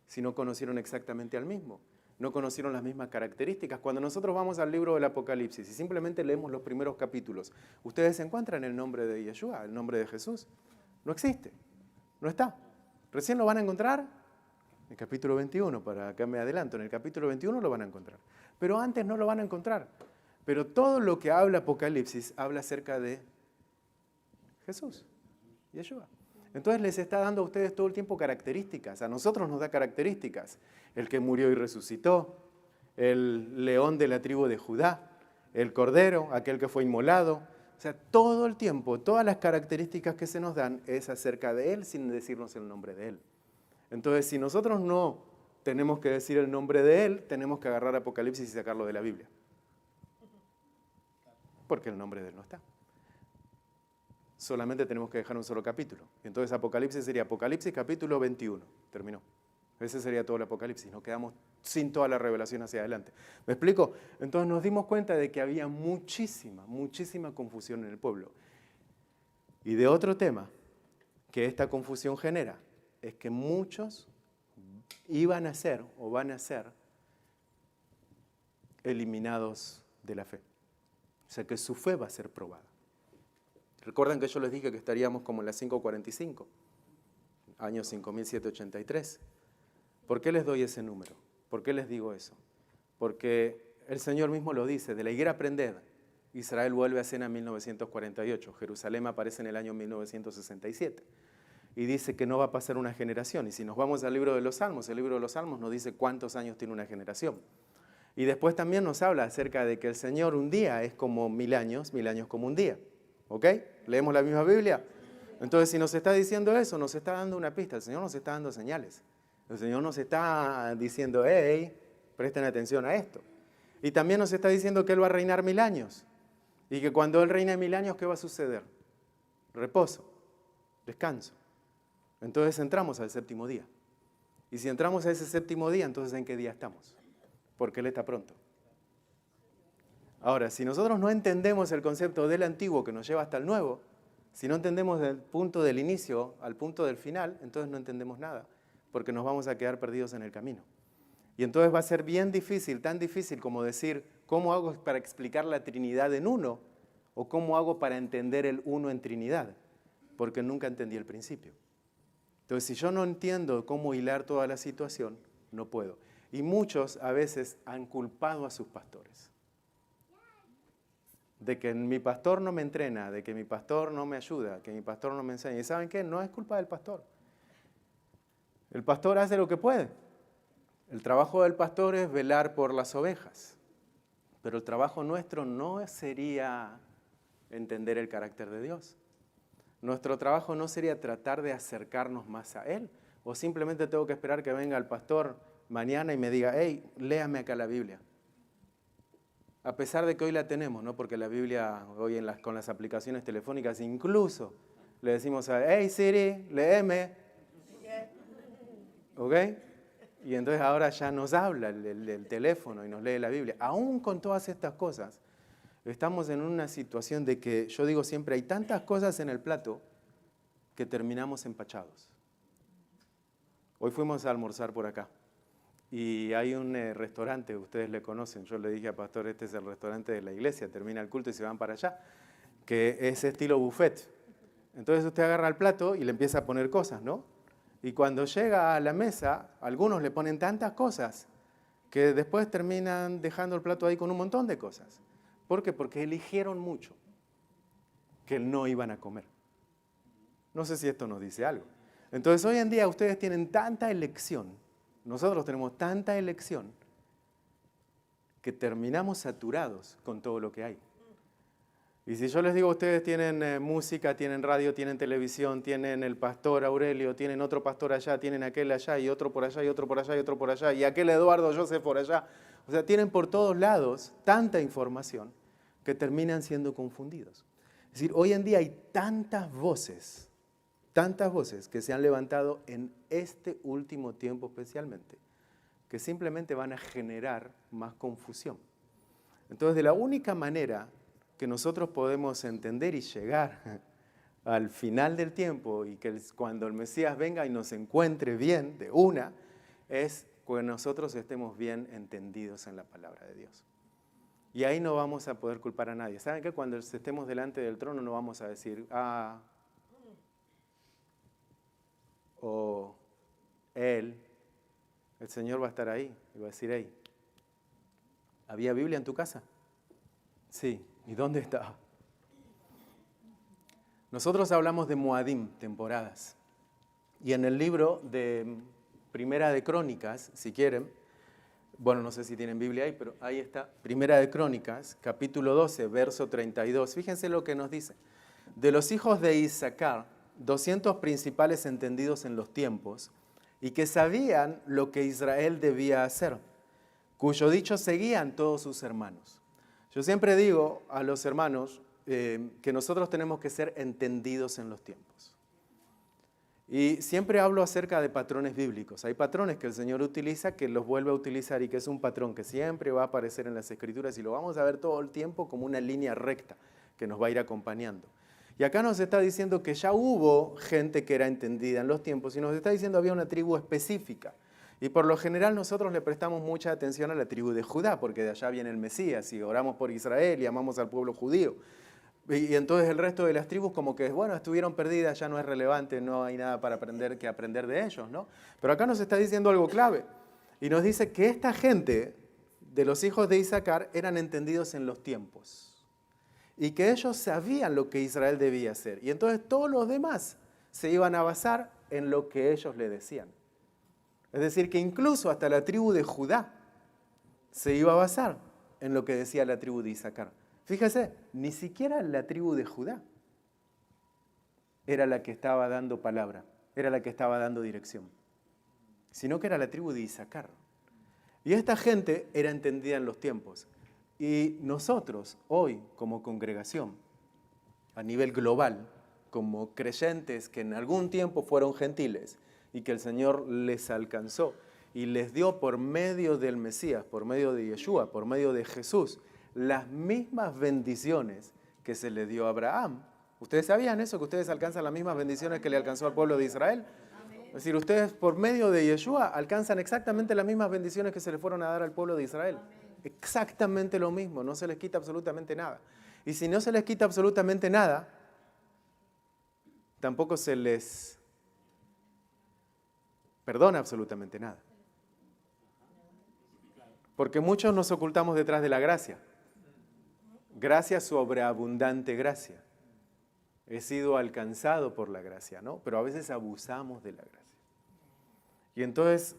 Si no conocieron exactamente al mismo, no conocieron las mismas características. Cuando nosotros vamos al libro del Apocalipsis y simplemente leemos los primeros capítulos, ¿ustedes encuentran el nombre de Yeshua, el nombre de Jesús? No existe, no está. Recién lo van a encontrar en el capítulo 21, para acá me adelanto, en el capítulo 21 lo van a encontrar. Pero antes no lo van a encontrar. Pero todo lo que habla Apocalipsis habla acerca de Jesús, Yeshua. Entonces les está dando a ustedes todo el tiempo características. A nosotros nos da características. El que murió y resucitó, el león de la tribu de Judá, el cordero, aquel que fue inmolado, O sea, todo el tiempo, todas las características que se nos dan es acerca de Él sin decirnos el nombre de Él. Entonces, si nosotros no tenemos que decir el nombre de Él, tenemos que agarrar Apocalipsis y sacarlo de la Biblia. Porque el nombre de Él no está. Solamente tenemos que dejar un solo capítulo. Entonces Apocalipsis sería Apocalipsis capítulo 21. Terminó. Ese sería todo el Apocalipsis. Nos quedamos sin toda la revelación hacia adelante. ¿Me explico? Entonces nos dimos cuenta de que había muchísima confusión en el pueblo. Y de otro tema que esta confusión genera es que muchos iban a ser o van a ser eliminados de la fe. O sea que su fe va a ser probada. Recuerdan que yo les dije que estaríamos como en las 5:45, año 5783. ¿Por qué les doy ese número? ¿Por qué les digo eso? Porque el Señor mismo lo dice, de la higuera aprended, Israel vuelve a escena en 1948, Jerusalén aparece en el año 1967. Y dice que no va a pasar una generación. Y si nos vamos al libro de los Salmos, el libro de los Salmos nos dice cuántos años tiene una generación. Y después también nos habla acerca de que el Señor un día es como 1000 años como un día. ¿Ok? ¿Leemos la misma Biblia? Entonces, si nos está diciendo eso, nos está dando una pista. El Señor nos está dando señales. El Señor nos está diciendo, hey, presten atención a esto. Y también nos está diciendo que Él va a reinar 1000 años. Y que cuando Él reine 1000 años, ¿qué va a suceder? Reposo, descanso. Entonces entramos al séptimo día. Y si entramos a ese séptimo día, entonces ¿en qué día estamos? Porque Él está pronto. Ahora, si nosotros no entendemos el concepto del antiguo que nos lleva hasta el nuevo, si no entendemos del punto del inicio al punto del final, entonces no entendemos nada, porque nos vamos a quedar perdidos en el camino. Y entonces va a ser bien difícil, tan difícil como decir, ¿cómo hago para explicar la Trinidad en uno? ¿O cómo hago para entender el uno en Trinidad? Porque nunca entendí el principio. Entonces, si yo no entiendo cómo hilar toda la situación, no puedo. Y muchos a veces han culpado a sus pastores. De que mi pastor no me entrena, de que mi pastor no me ayuda, que mi pastor no me enseña. ¿Y saben qué? No es culpa del pastor. El pastor hace lo que puede. El trabajo del pastor es velar por las ovejas. Pero el trabajo nuestro no sería entender el carácter de Dios. Nuestro trabajo no sería tratar de acercarnos más a Él. O simplemente tengo que esperar que venga el pastor mañana y me diga, hey, léame acá la Biblia. A pesar de que hoy la tenemos, ¿no? Porque la Biblia hoy con las aplicaciones telefónicas incluso le decimos a, hey Siri, léeme. ¿Ok? Y entonces ahora ya nos habla el teléfono y nos lee la Biblia. Aún con todas estas cosas, estamos en una situación de que, yo digo siempre, hay tantas cosas en el plato que terminamos empachados. Hoy fuimos a almorzar por acá. Y hay un restaurante, ustedes le conocen, yo le dije a pastor, este es el restaurante de la iglesia, termina el culto y se van para allá, que es estilo buffet. Entonces usted agarra el plato y le empieza a poner cosas, ¿no? Y cuando llega a la mesa, algunos le ponen tantas cosas que después terminan dejando el plato ahí con un montón de cosas. ¿Por qué? Porque eligieron mucho que no iban a comer. No sé si esto nos dice algo. Entonces hoy en día ustedes tienen tanta elección, nosotros tenemos tanta elección que terminamos saturados con todo lo que hay. Y si yo les digo, ustedes tienen música, tienen radio, tienen televisión, tienen el pastor Aurelio, tienen otro pastor allá, tienen aquel allá, y otro por allá, y otro por allá, y otro por allá, y aquel Eduardo Joseph por allá. O sea, tienen por todos lados tanta información que terminan siendo confundidos. Es decir, hoy en día hay tantas voces que se han levantado en este último tiempo especialmente, que simplemente van a generar más confusión. Entonces, de la única manera que nosotros podemos entender y llegar al final del tiempo y que cuando el Mesías venga y nos encuentre bien de una, es que nosotros estemos bien entendidos en la palabra de Dios. Y ahí no vamos a poder culpar a nadie. ¿Saben qué? Cuando estemos delante del trono no vamos a decir, o él, el Señor va a estar ahí y va a decir, hey, ¿había Biblia en tu casa? Sí. ¿Y dónde está? Nosotros hablamos de Moadim, temporadas. Y en el libro de Primera de Crónicas, si quieren, Bueno, no sé si tienen Biblia ahí, pero ahí está. Primera de Crónicas, capítulo 12, verso 32. Fíjense lo que nos dice. De los hijos de Isaacar, 200 principales entendidos en los tiempos, y que sabían lo que Israel debía hacer, cuyo dicho seguían todos sus hermanos. Yo siempre digo a los hermanos que nosotros tenemos que ser entendidos en los tiempos. Y siempre hablo acerca de patrones bíblicos. Hay patrones que el Señor utiliza, que los vuelve a utilizar y que es un patrón que siempre va a aparecer en las Escrituras y lo vamos a ver todo el tiempo como una línea recta que nos va a ir acompañando. Y acá nos está diciendo que ya hubo gente que era entendida en los tiempos y nos está diciendo que había una tribu específica. Y por lo general nosotros le prestamos mucha atención a la tribu de Judá, porque de allá viene el Mesías y oramos por Israel y amamos al pueblo judío. Y entonces el resto de las tribus como que, bueno, estuvieron perdidas, ya no es relevante, no hay nada para aprender de ellos, ¿no? Pero acá nos está diciendo algo clave. Y nos dice que esta gente de los hijos de Isaacar eran entendidos en los tiempos. Y que ellos sabían lo que Israel debía hacer. Y entonces todos los demás se iban a basar en lo que ellos le decían. Es decir, que incluso hasta la tribu de Judá se iba a basar en lo que decía la tribu de Isaacar. Fíjese, ni siquiera la tribu de Judá era la que estaba dando palabra, era la que estaba dando dirección, sino que era la tribu de Isaacar. Y esta gente era entendida en los tiempos. Y nosotros hoy, como congregación, a nivel global, como creyentes que en algún tiempo fueron gentiles y que el Señor les alcanzó y les dio por medio del Mesías, por medio de Yeshua, por medio de Jesús, las mismas bendiciones que se le dio a Abraham. ¿Ustedes sabían eso? ¿Que ustedes alcanzan las mismas bendiciones que le alcanzó al pueblo de Israel? Es decir, ustedes por medio de Yeshua alcanzan exactamente las mismas bendiciones que se le fueron a dar al pueblo de Israel. Exactamente lo mismo, no se les quita absolutamente nada. Y si no se les quita absolutamente nada, tampoco se les perdona absolutamente nada. Porque muchos nos ocultamos detrás de la gracia. Gracia sobre abundante gracia. He sido alcanzado por la gracia, ¿no? Pero a veces abusamos de la gracia. Y entonces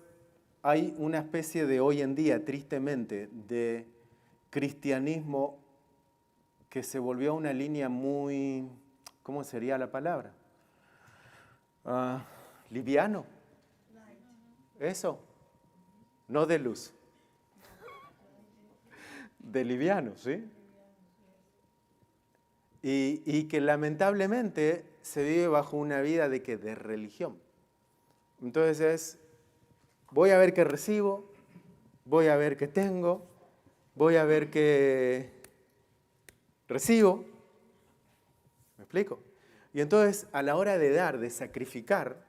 hay una especie de hoy en día, tristemente, de cristianismo que se volvió una línea muy, ¿cómo sería la palabra? Liviano. Eso. No de luz. De liviano, ¿sí? Y que lamentablemente se vive bajo una vida de religión. Entonces es, voy a ver qué recibo, voy a ver qué tengo, voy a ver qué recibo. ¿Me explico? Y entonces a la hora de dar, de sacrificar,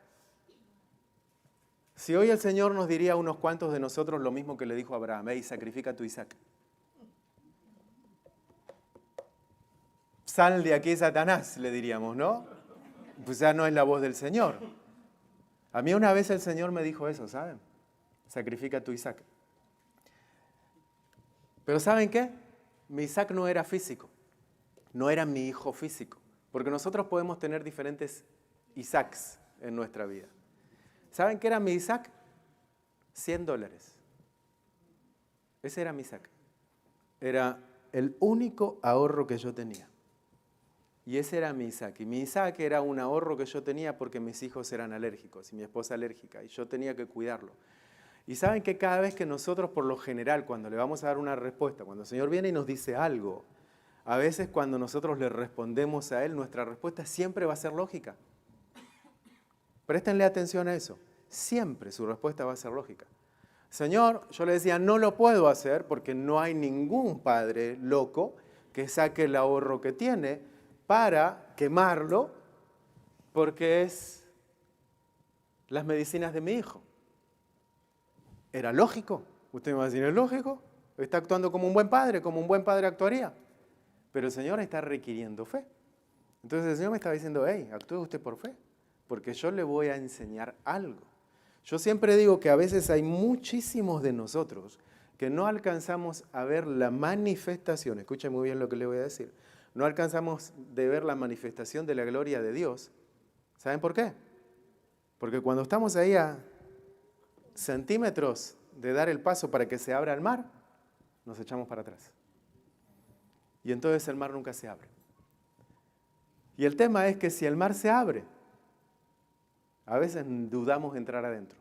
si hoy el Señor nos diría a unos cuantos de nosotros lo mismo que le dijo a Abraham, hey, sacrifica a tu Isaac. Sal de aquí, Satanás, le diríamos, ¿no? Pues ya no es la voz del Señor. A mí una vez el Señor me dijo eso, ¿saben? Sacrifica a tu Isaac. Pero ¿saben qué? Mi Isaac no era físico, no era mi hijo físico, porque nosotros podemos tener diferentes Isaacs en nuestra vida. ¿Saben qué era mi Isaac? $100. Ese era mi Isaac. Era el único ahorro que yo tenía. Y ese era mi Isaac. Y mi Isaac era un ahorro que yo tenía porque mis hijos eran alérgicos y mi esposa alérgica y yo tenía que cuidarlo. Y saben que cada vez que nosotros, por lo general, cuando le vamos a dar una respuesta, cuando el Señor viene y nos dice algo, a veces cuando nosotros le respondemos a Él, nuestra respuesta siempre va a ser lógica. Préstenle atención a eso. Siempre su respuesta va a ser lógica. Señor, yo le decía, no lo puedo hacer porque no hay ningún padre loco que saque el ahorro que tiene para quemarlo porque es las medicinas de mi hijo. ¿Era lógico? Usted me va a decir, ¿es lógico? Está actuando como un buen padre actuaría. Pero el Señor está requiriendo fe. Entonces el Señor me está diciendo, hey, actúe usted por fe, porque yo le voy a enseñar algo. Yo siempre digo que a veces hay muchísimos de nosotros que no alcanzamos a ver la manifestación, escuchen muy bien lo que le voy a decir, no alcanzamos de ver la manifestación de la gloria de Dios. ¿Saben por qué? Porque cuando estamos ahí a centímetros de dar el paso para que se abra el mar, nos echamos para atrás. Y entonces el mar nunca se abre. Y el tema es que si el mar se abre, a veces dudamos entrar adentro.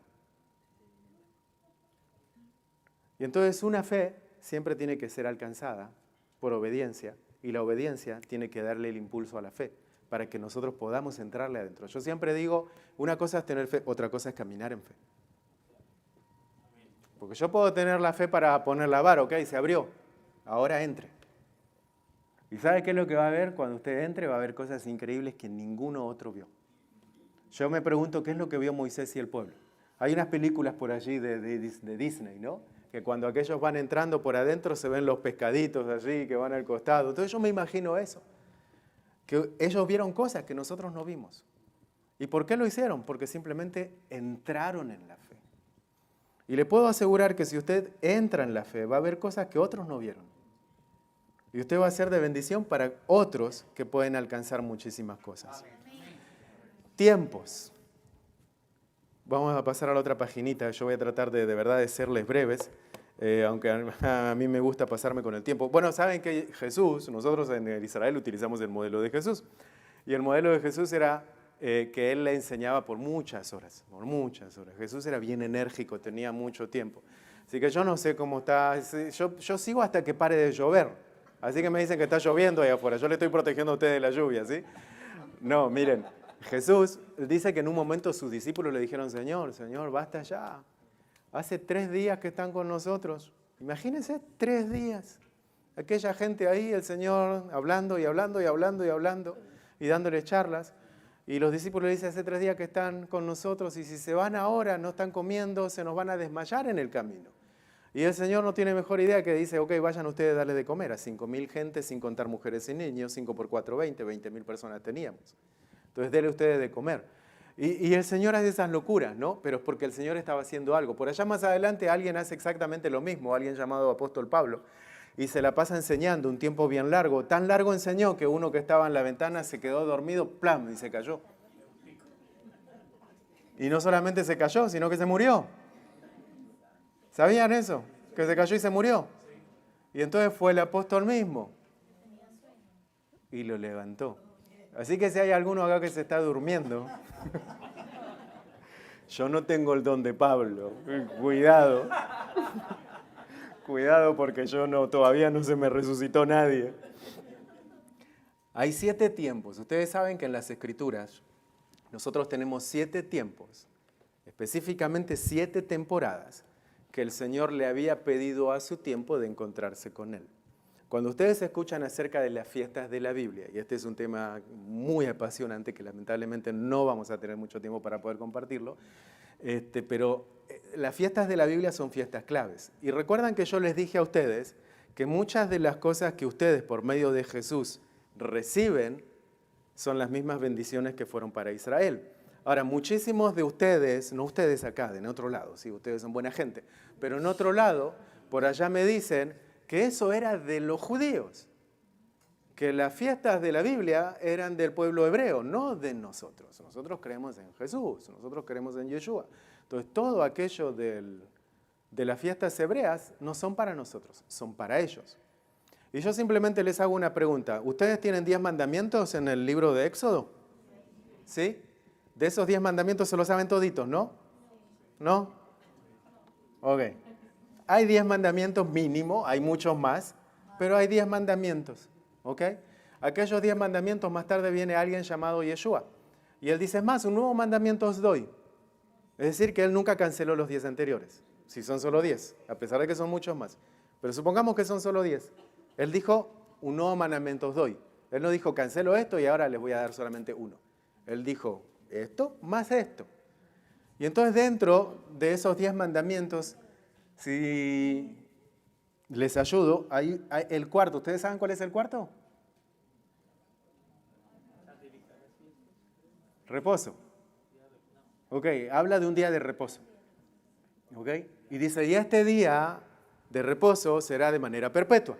Y entonces una fe siempre tiene que ser alcanzada por obediencia, y la obediencia tiene que darle el impulso a la fe para que nosotros podamos entrarle adentro. Yo siempre digo, una cosa es tener fe, otra cosa es caminar en fe. Porque yo puedo tener la fe para poner la vara, ok, se abrió, ahora entre. ¿Y sabe qué es lo que va a haber? Cuando usted entre va a haber cosas increíbles que ninguno otro vio. Yo me pregunto qué es lo que vio Moisés y el pueblo. Hay unas películas por allí de Disney, ¿no? Que cuando aquellos van entrando por adentro se ven los pescaditos allí que van al costado. Entonces yo me imagino eso. Que ellos vieron cosas que nosotros no vimos. ¿Y por qué lo hicieron? Porque simplemente entraron en la fe. Y le puedo asegurar que si usted entra en la fe, va a ver cosas que otros no vieron. Y usted va a ser de bendición para otros que pueden alcanzar muchísimas cosas. Tiempos. Vamos a pasar a la otra paginita. Yo voy a tratar de verdad de serles breves, aunque a mí me gusta pasarme con el tiempo. Bueno, saben que Jesús, nosotros en Israel utilizamos el modelo de Jesús. Y el modelo de Jesús era que Él le enseñaba por muchas horas, por muchas horas. Jesús era bien enérgico, tenía mucho tiempo. Así que yo no sé cómo está, yo sigo hasta que pare de llover. Así que me dicen que está lloviendo ahí afuera. Yo le estoy protegiendo a ustedes de la lluvia, ¿sí? No, miren, Jesús dice que en un momento sus discípulos le dijeron, Señor, basta ya. Hace 3 días que están con nosotros. Imagínense, 3 días. Aquella gente ahí, el Señor hablando y hablando y hablando y hablando y dándole charlas. Y los discípulos le dicen, hace 3 días que están con nosotros y si se van ahora, no están comiendo, se nos van a desmayar en el camino. Y el Señor no tiene mejor idea que dice, ok, vayan ustedes a darle de comer a 5.000 gente, sin contar mujeres y niños, 5 por 4, 20.000 personas teníamos. Entonces, denle ustedes de comer. Y el Señor hace esas locuras, ¿no? Pero es porque el Señor estaba haciendo algo. Por allá más adelante alguien hace exactamente lo mismo, alguien llamado apóstol Pablo, y se la pasa enseñando un tiempo bien largo. Tan largo enseñó que uno que estaba en la ventana se quedó dormido, ¡plam!, y se cayó. Y no solamente se cayó, sino que se murió. ¿Sabían eso? Que se cayó y se murió. Y entonces fue el apóstol mismo y lo levantó. Así que si hay alguno acá que se está durmiendo, yo no tengo el don de Pablo. Cuidado. Cuidado porque todavía no se me resucitó nadie. Hay 7 tiempos. Ustedes saben que en las Escrituras nosotros tenemos 7 tiempos, específicamente 7 temporadas que el Señor le había pedido a su tiempo de encontrarse con Él. Cuando ustedes escuchan acerca de las fiestas de la Biblia, y este es un tema muy apasionante que lamentablemente no vamos a tener mucho tiempo para poder compartirlo, pero las fiestas de la Biblia son fiestas claves. Y recuerdan que yo les dije a ustedes que muchas de las cosas que ustedes por medio de Jesús reciben son las mismas bendiciones que fueron para Israel. Ahora, muchísimos de ustedes, no ustedes acá, en otro lado, sí, ustedes son buena gente, pero en otro lado, por allá me dicen que eso era de los judíos, que las fiestas de la Biblia eran del pueblo hebreo, no de nosotros. Nosotros creemos en Jesús, nosotros creemos en Yeshua. Entonces, todo aquello de las fiestas hebreas no son para nosotros, son para ellos. Y yo simplemente les hago una pregunta. ¿Ustedes tienen 10 mandamientos en el libro de Éxodo? ¿Sí? De esos 10 mandamientos se los saben toditos, ¿no? ¿No? Ok. Hay 10 mandamientos mínimo, hay muchos más, pero hay 10 mandamientos, ¿ok? Aquellos 10 mandamientos, más tarde viene alguien llamado Yeshua. Y él dice, es más, un nuevo mandamiento os doy. Es decir, que él nunca canceló los 10 anteriores, si son solo 10, a pesar de que son muchos más. Pero supongamos que son solo 10. Él dijo, un nuevo mandamiento os doy. Él no dijo, cancelo esto y ahora les voy a dar solamente uno. Él dijo, esto más esto. Y entonces dentro de esos 10 mandamientos, si les ayudo, hay el cuarto. ¿Ustedes saben cuál es el cuarto? Reposo. Ok, habla de un día de reposo. Ok, y dice, y este día de reposo será de manera perpetua.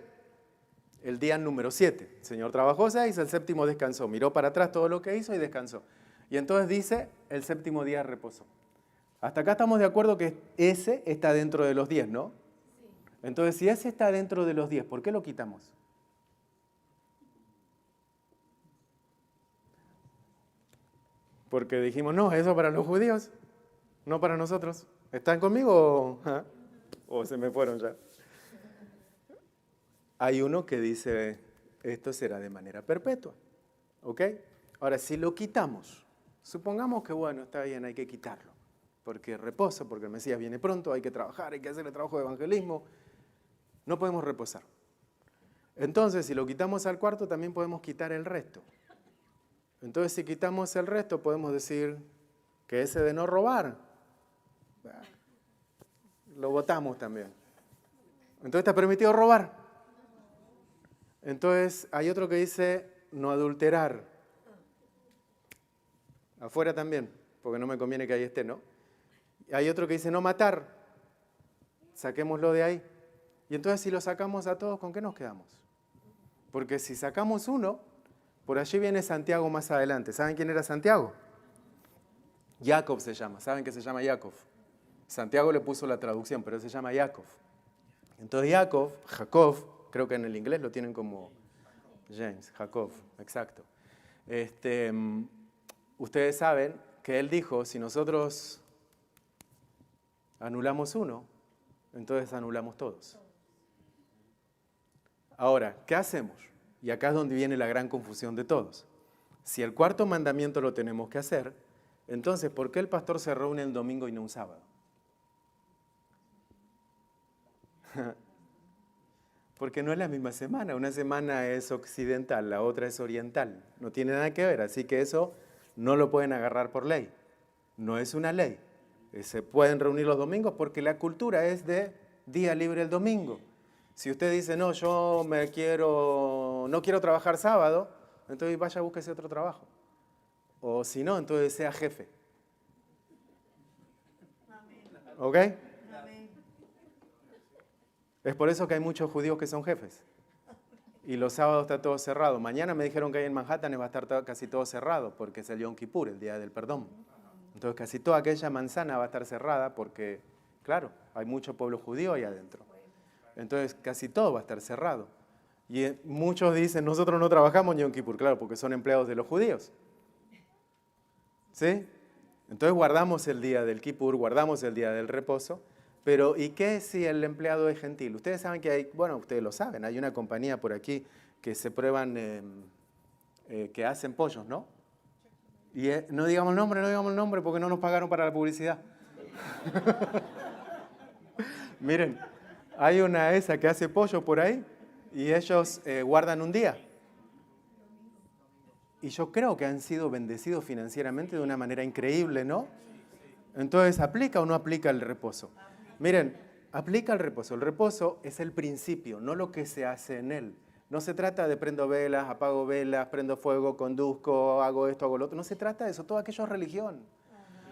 El día número 7. El Señor trabajó 6, el séptimo descansó. Miró para atrás todo lo que hizo y descansó. Y entonces dice, el séptimo día reposó. Hasta acá estamos de acuerdo que ese está dentro de los 10, ¿no? Entonces, si ese está dentro de los 10, ¿por qué lo quitamos? Porque dijimos, no, eso para los judíos, no para nosotros. ¿Están conmigo o se me fueron ya? Hay uno que dice, esto será de manera perpetua. ¿Ok? Ahora, si lo quitamos, supongamos que, bueno, está bien, hay que quitarlo. Porque reposo, porque el Mesías viene pronto, hay que trabajar, hay que hacer el trabajo de evangelismo. No podemos reposar. Entonces, si lo quitamos al cuarto, también podemos quitar el resto. Entonces, si quitamos el resto, podemos decir que ese de no robar, lo votamos también. Entonces, ¿está permitido robar? Entonces, hay otro que dice no adulterar. Afuera también, porque no me conviene que ahí esté, ¿no? Hay otro que dice no matar. Saquémoslo de ahí. Y entonces, si lo sacamos a todos, ¿con qué nos quedamos? Porque si sacamos uno, por allí viene Santiago más adelante. ¿Saben quién era Santiago? Jacob se llama. ¿Saben que se llama Jacob? Santiago le puso la traducción, pero se llama Jacob. Entonces Jacob, creo que en el inglés lo tienen como James, Jacob, exacto. Ustedes saben que él dijo, si nosotros anulamos uno, entonces anulamos todos. Ahora, ¿qué hacemos? Y acá es donde viene la gran confusión de todos. Si el cuarto mandamiento lo tenemos que hacer, entonces, ¿por qué el pastor se reúne el domingo y no un sábado? Porque no es la misma semana. Una semana es occidental, la otra es oriental. No tiene nada que ver, así que eso no lo pueden agarrar por ley. No es una ley. Se pueden reunir los domingos porque la cultura es de día libre el domingo. Si usted dice, no, yo no quiero trabajar sábado, entonces vaya, búsquese otro trabajo. O si no, entonces sea jefe. ¿Ok? Es por eso que hay muchos judíos que son jefes. Y los sábados está todo cerrado. Mañana me dijeron que ahí en Manhattan va a estar casi todo cerrado porque es el Yom Kippur, el Día del Perdón. Entonces casi toda aquella manzana va a estar cerrada porque, claro, hay mucho pueblo judío ahí adentro. Entonces casi todo va a estar cerrado. Y muchos dicen, nosotros no trabajamos en Yom Kippur, claro, porque son empleados de los judíos. ¿Sí? Entonces guardamos el día del Kippur, guardamos el día del reposo, pero ¿y qué si el empleado es gentil? Ustedes saben que hay, bueno, ustedes lo saben, hay una compañía por aquí que se prueban, que hacen pollos, ¿no? Y no digamos el nombre porque no nos pagaron para la publicidad. Miren, hay una esa que hace pollo por ahí y ellos guardan un día. Y yo creo que han sido bendecidos financieramente de una manera increíble, ¿no? Entonces, ¿aplica o no aplica el reposo? Miren, aplica el reposo. El reposo es el principio, no lo que se hace en él. No se trata de prendo velas, apago velas, prendo fuego, conduzco, hago esto, hago lo otro. No se trata de eso, todo aquello es religión.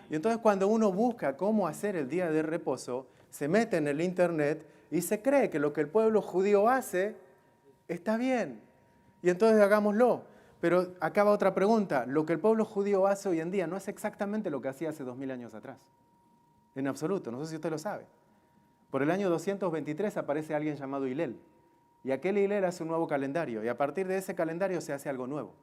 Y entonces cuando uno busca cómo hacer el día de reposo, se mete en el internet y se cree que lo que el pueblo judío hace está bien. Y entonces hagámoslo. Pero acá va otra pregunta. Lo que el pueblo judío hace hoy en día no es exactamente lo que hacía hace 2000 años atrás. En absoluto, no sé si usted lo sabe. Por el año 223 aparece alguien llamado Hillel. Y aquel Hillel hace un nuevo calendario. Y a partir de ese calendario se hace algo nuevo.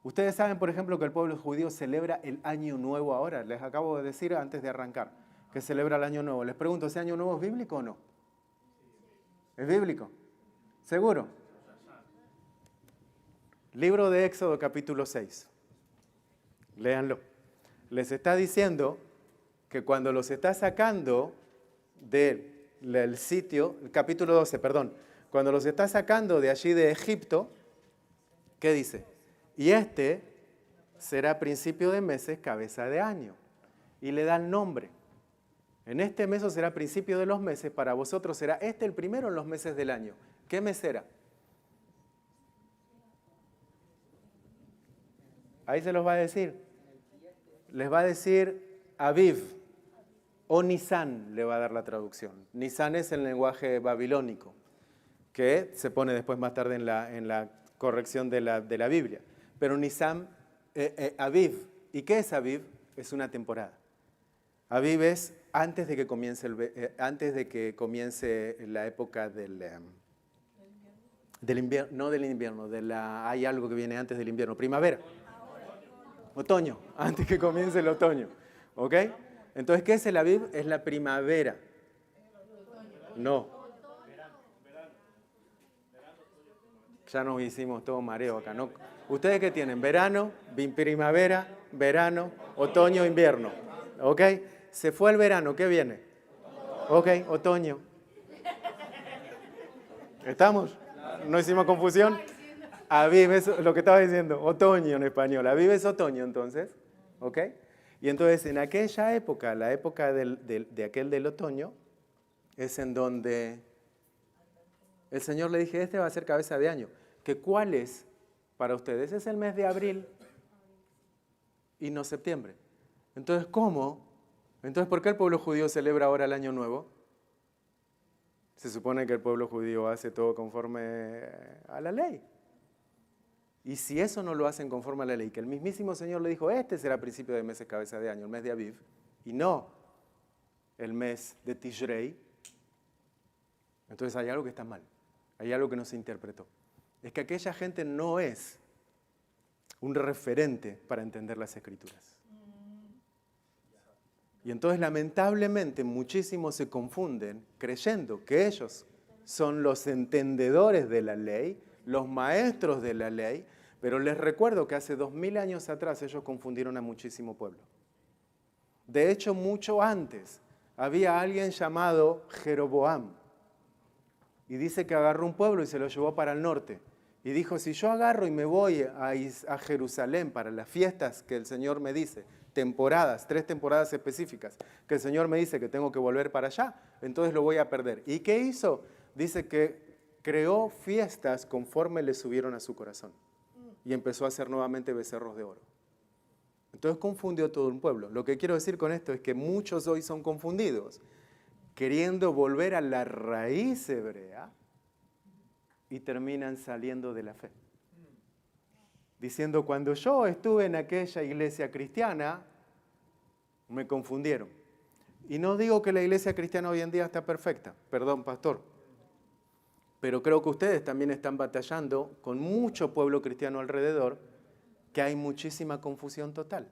Ustedes saben, por ejemplo, que el pueblo judío celebra el Año Nuevo ahora. Les acabo de decir antes de arrancar que celebra el Año Nuevo. Les pregunto, ¿ese Año Nuevo es bíblico o no? ¿Es bíblico? ¿Seguro? Libro de Éxodo, capítulo 6. Léanlo. Les está diciendo que cuando los está sacando del sitio, el capítulo 12, perdón, cuando los está sacando de allí de Egipto, ¿qué dice? Y este será principio de meses, cabeza de año. Y le da el nombre. En este mes será principio de los meses, para vosotros será este el primero en los meses del año. ¿Qué mes será? Ahí se los va a decir. Les va a decir Aviv o Nisan, le va a dar la traducción. Nisan es el lenguaje babilónico, que se pone después más tarde en la corrección de la Biblia. Pero Nisan, Aviv. ¿Y qué es Aviv? Es una temporada. Aviv es antes de que comience, la época del invierno, no del invierno, hay algo que viene antes del invierno, primavera, otoño, antes que comience el otoño. ¿Ok? Entonces, ¿qué es el Aviv? Es la primavera. No. Ya nos hicimos todo mareo acá, ¿no? ¿Ustedes qué tienen? Verano, primavera, verano, otoño, invierno. ¿Ok? Se fue el verano, ¿qué viene? Ok, otoño. ¿Estamos? ¿No hicimos confusión? Aviv es lo que estaba diciendo, otoño en español. Aviv es otoño entonces. ¿Ok? Y entonces en aquella época, la época de aquel del otoño, es en donde el Señor le dije, este va a ser cabeza de año. ¿Cuál es para ustedes? Es el mes de abril y no septiembre. Entonces, ¿cómo? Entonces, ¿por qué el pueblo judío celebra ahora el Año Nuevo? Se supone que el pueblo judío hace todo conforme a la ley. Y si eso no lo hacen conforme a la ley, que el mismísimo Señor le dijo, este será principio de meses cabeza de año, el mes de Aviv, y no el mes de Tishrei, entonces hay algo que está mal, hay algo que no se interpretó. Es que aquella gente no es un referente para entender las Escrituras. Y entonces, lamentablemente, muchísimos se confunden creyendo que ellos son los entendedores de la ley, los maestros de la ley, pero les recuerdo que hace 2000 años atrás ellos confundieron a muchísimo pueblo. De hecho, mucho antes había alguien llamado Jeroboam, y dice que agarró un pueblo y se lo llevó para el norte. Y dijo, si yo agarro y me voy a Jerusalén para las fiestas que el Señor me dice, temporadas, 3 temporadas específicas, que el Señor me dice que tengo que volver para allá, entonces lo voy a perder. ¿Y qué hizo? Dice que creó fiestas conforme le subieron a su corazón. Y empezó a hacer nuevamente becerros de oro. Entonces confundió todo un pueblo. Lo que quiero decir con esto es que muchos hoy son confundidos, queriendo volver a la raíz hebrea, y terminan saliendo de la fe. Diciendo, cuando yo estuve en aquella iglesia cristiana, me confundieron. Y no digo que la iglesia cristiana hoy en día está perfecta, perdón, pastor, pero creo que ustedes también están batallando con mucho pueblo cristiano alrededor, que hay muchísima confusión total.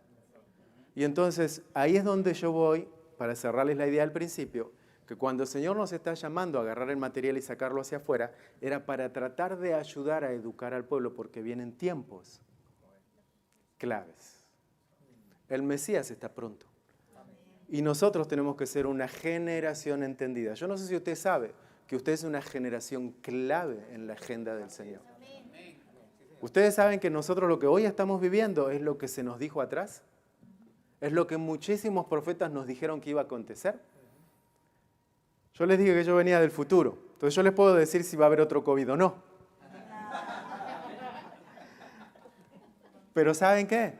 Y entonces, ahí es donde yo voy, para cerrarles la idea al principio, que cuando el Señor nos está llamando a agarrar el material y sacarlo hacia afuera, era para tratar de ayudar a educar al pueblo, porque vienen tiempos claves. El Mesías está pronto. Y nosotros tenemos que ser una generación entendida. Yo no sé si usted sabe que usted es una generación clave en la agenda del Señor. Ustedes saben que nosotros lo que hoy estamos viviendo es lo que se nos dijo atrás. Es lo que muchísimos profetas nos dijeron que iba a acontecer. Yo les dije que yo venía del futuro. Entonces yo les puedo decir si va a haber otro COVID o no. Pero ¿saben qué?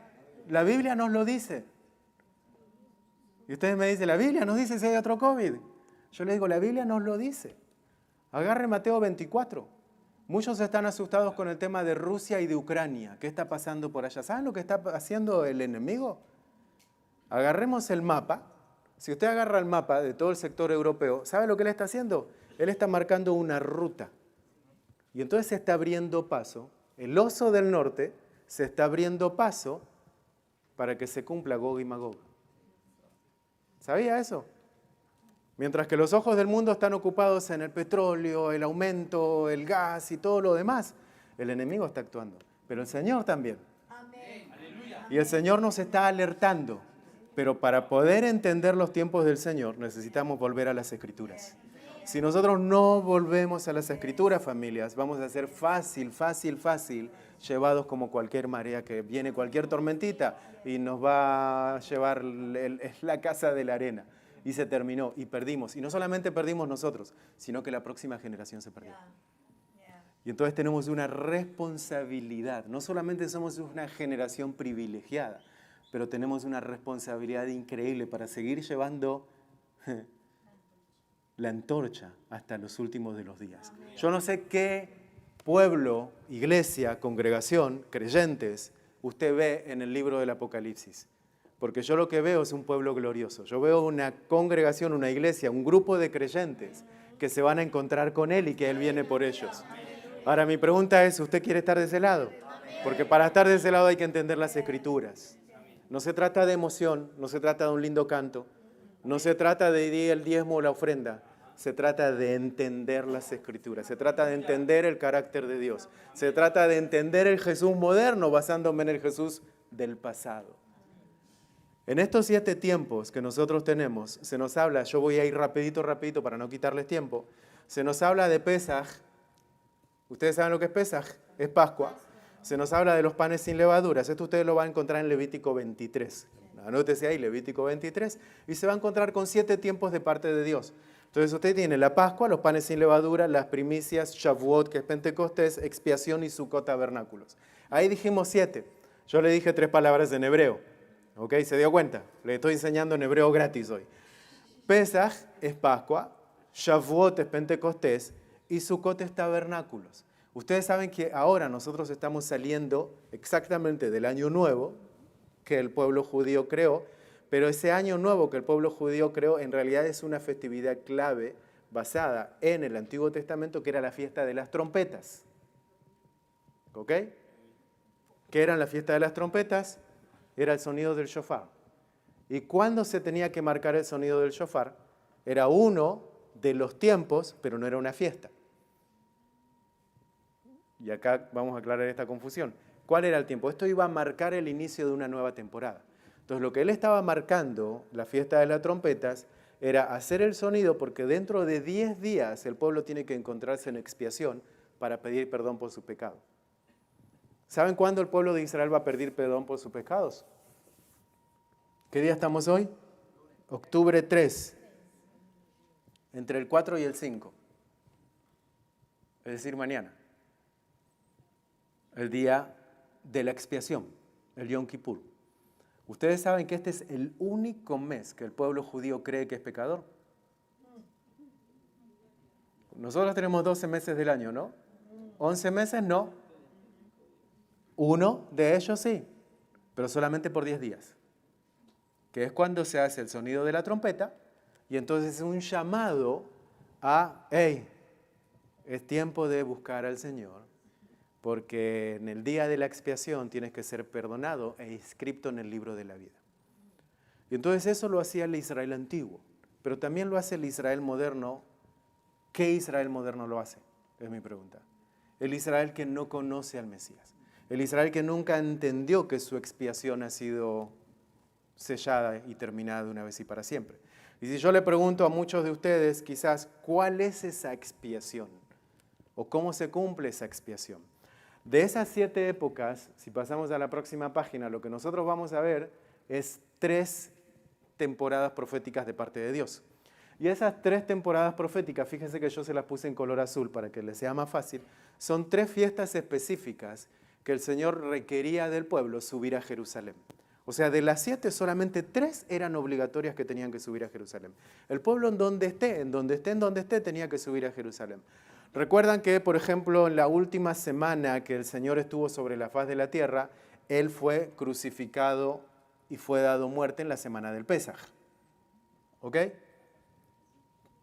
La Biblia nos lo dice. Y ustedes me dicen, la Biblia nos dice si hay otro COVID. Yo les digo, la Biblia nos lo dice. Agarre Mateo 24. Muchos están asustados con el tema de Rusia y de Ucrania. ¿Qué está pasando por allá? ¿Saben lo que está haciendo el enemigo? Agarremos el mapa. Si usted agarra el mapa de todo el sector europeo, ¿sabe lo que él está haciendo? Él está marcando una ruta. Y entonces se está abriendo paso. El oso del norte se está abriendo paso para que se cumpla Gog y Magog. ¿Sabía eso? Mientras que los ojos del mundo están ocupados en el petróleo, el aumento, el gas y todo lo demás, el enemigo está actuando. Pero el Señor también. Amén. Y el Señor nos está alertando. Pero para poder entender los tiempos del Señor, necesitamos volver a las Escrituras. Si nosotros no volvemos a las Escrituras, familias, vamos a ser fácil, llevados como cualquier marea que viene, cualquier tormentita, y nos va a llevar la casa de la arena. Y se terminó, y perdimos. Y no solamente perdimos nosotros, sino que la próxima generación se perdió. Y entonces tenemos una responsabilidad. No solamente somos una generación privilegiada, pero tenemos una responsabilidad increíble para seguir llevando la antorcha hasta los últimos de los días. Yo no sé qué pueblo, iglesia, congregación, creyentes, usted ve en el libro del Apocalipsis, Porque yo lo que veo es un pueblo glorioso. Yo veo una congregación, una iglesia, un grupo de creyentes que se van a encontrar con Él y que Él viene por ellos. Ahora mi pregunta es, ¿usted quiere estar de ese lado? Porque para estar de ese lado hay que entender las Escrituras. No se trata de emoción, no se trata de un lindo canto, no se trata de el diezmo o la ofrenda. Se trata de entender las Escrituras, se trata de entender el carácter de Dios, se trata de entender el Jesús moderno basándome en el Jesús del pasado. En estos 7 tiempos que nosotros tenemos, se nos habla, yo voy a ir rapidito para no quitarles tiempo, se nos habla de Pesaj. ¿Ustedes saben lo que es Pesaj? Es Pascua. Se nos habla de los panes sin levaduras. Esto ustedes lo van a encontrar en Levítico 23. Anótese ahí, Levítico 23, y se va a encontrar con 7 tiempos de parte de Dios. Entonces usted tiene la Pascua, los panes sin levadura, las primicias, Shavuot, que es Pentecostés, expiación y Sukkot, tabernáculos. Ahí dijimos 7. Yo le dije 3 palabras en hebreo. ¿Ok? ¿Se dio cuenta? Le estoy enseñando en hebreo gratis hoy. Pesaj es Pascua, Shavuot es Pentecostés y Sukkot es tabernáculos. Ustedes saben que ahora nosotros estamos saliendo exactamente del año nuevo que el pueblo judío creó, pero ese año nuevo que el pueblo judío creó en realidad es una festividad clave basada en el Antiguo Testamento, que era la fiesta de las trompetas. ¿Ok? ¿Qué era la fiesta de las trompetas? Era el sonido del shofar. ¿Y cuándo se tenía que marcar el sonido del shofar? Era uno de los tiempos, pero no era una fiesta. Y acá vamos a aclarar esta confusión. ¿Cuál era el tiempo? Esto iba a marcar el inicio de una nueva temporada. Entonces lo que él estaba marcando, la fiesta de las trompetas, era hacer el sonido porque dentro de 10 días el pueblo tiene que encontrarse en expiación para pedir perdón por su pecado. ¿Saben cuándo el pueblo de Israel va a pedir perdón por sus pecados? ¿Qué día estamos hoy? Octubre 3. Entre el 4 y el 5. Es decir, mañana. El día de la expiación, el Yom Kippur. ¿Ustedes saben que este es el único mes que el pueblo judío cree que es pecador? Nosotros tenemos 12 meses del año, ¿no? 11 meses, no. Uno de ellos sí, pero solamente por 10 días. Que es cuando se hace el sonido de la trompeta y entonces es un llamado a, hey, es tiempo de buscar al Señor, porque en el día de la expiación tienes que ser perdonado e inscrito en el libro de la vida. Y entonces eso lo hacía el Israel antiguo, pero también lo hace el Israel moderno. ¿Qué Israel moderno lo hace? Es mi pregunta. El Israel que no conoce al Mesías. El Israel que nunca entendió que su expiación ha sido sellada y terminada de una vez y para siempre. Y si yo le pregunto a muchos de ustedes, quizás, ¿cuál es esa expiación? ¿O cómo se cumple esa expiación? De esas 7 épocas, si pasamos a la próxima página, lo que nosotros vamos a ver es 3 temporadas proféticas de parte de Dios. Y esas 3 temporadas proféticas, fíjense que yo se las puse en color azul para que les sea más fácil, son 3 fiestas específicas que el Señor requería del pueblo subir a Jerusalén. O sea, de las 7, solamente 3 eran obligatorias que tenían que subir a Jerusalén. El pueblo en donde esté, tenía que subir a Jerusalén. Recuerdan que, por ejemplo, en la última semana que el Señor estuvo sobre la faz de la tierra, Él fue crucificado y fue dado muerte en la semana del Pesaj. ¿Ok?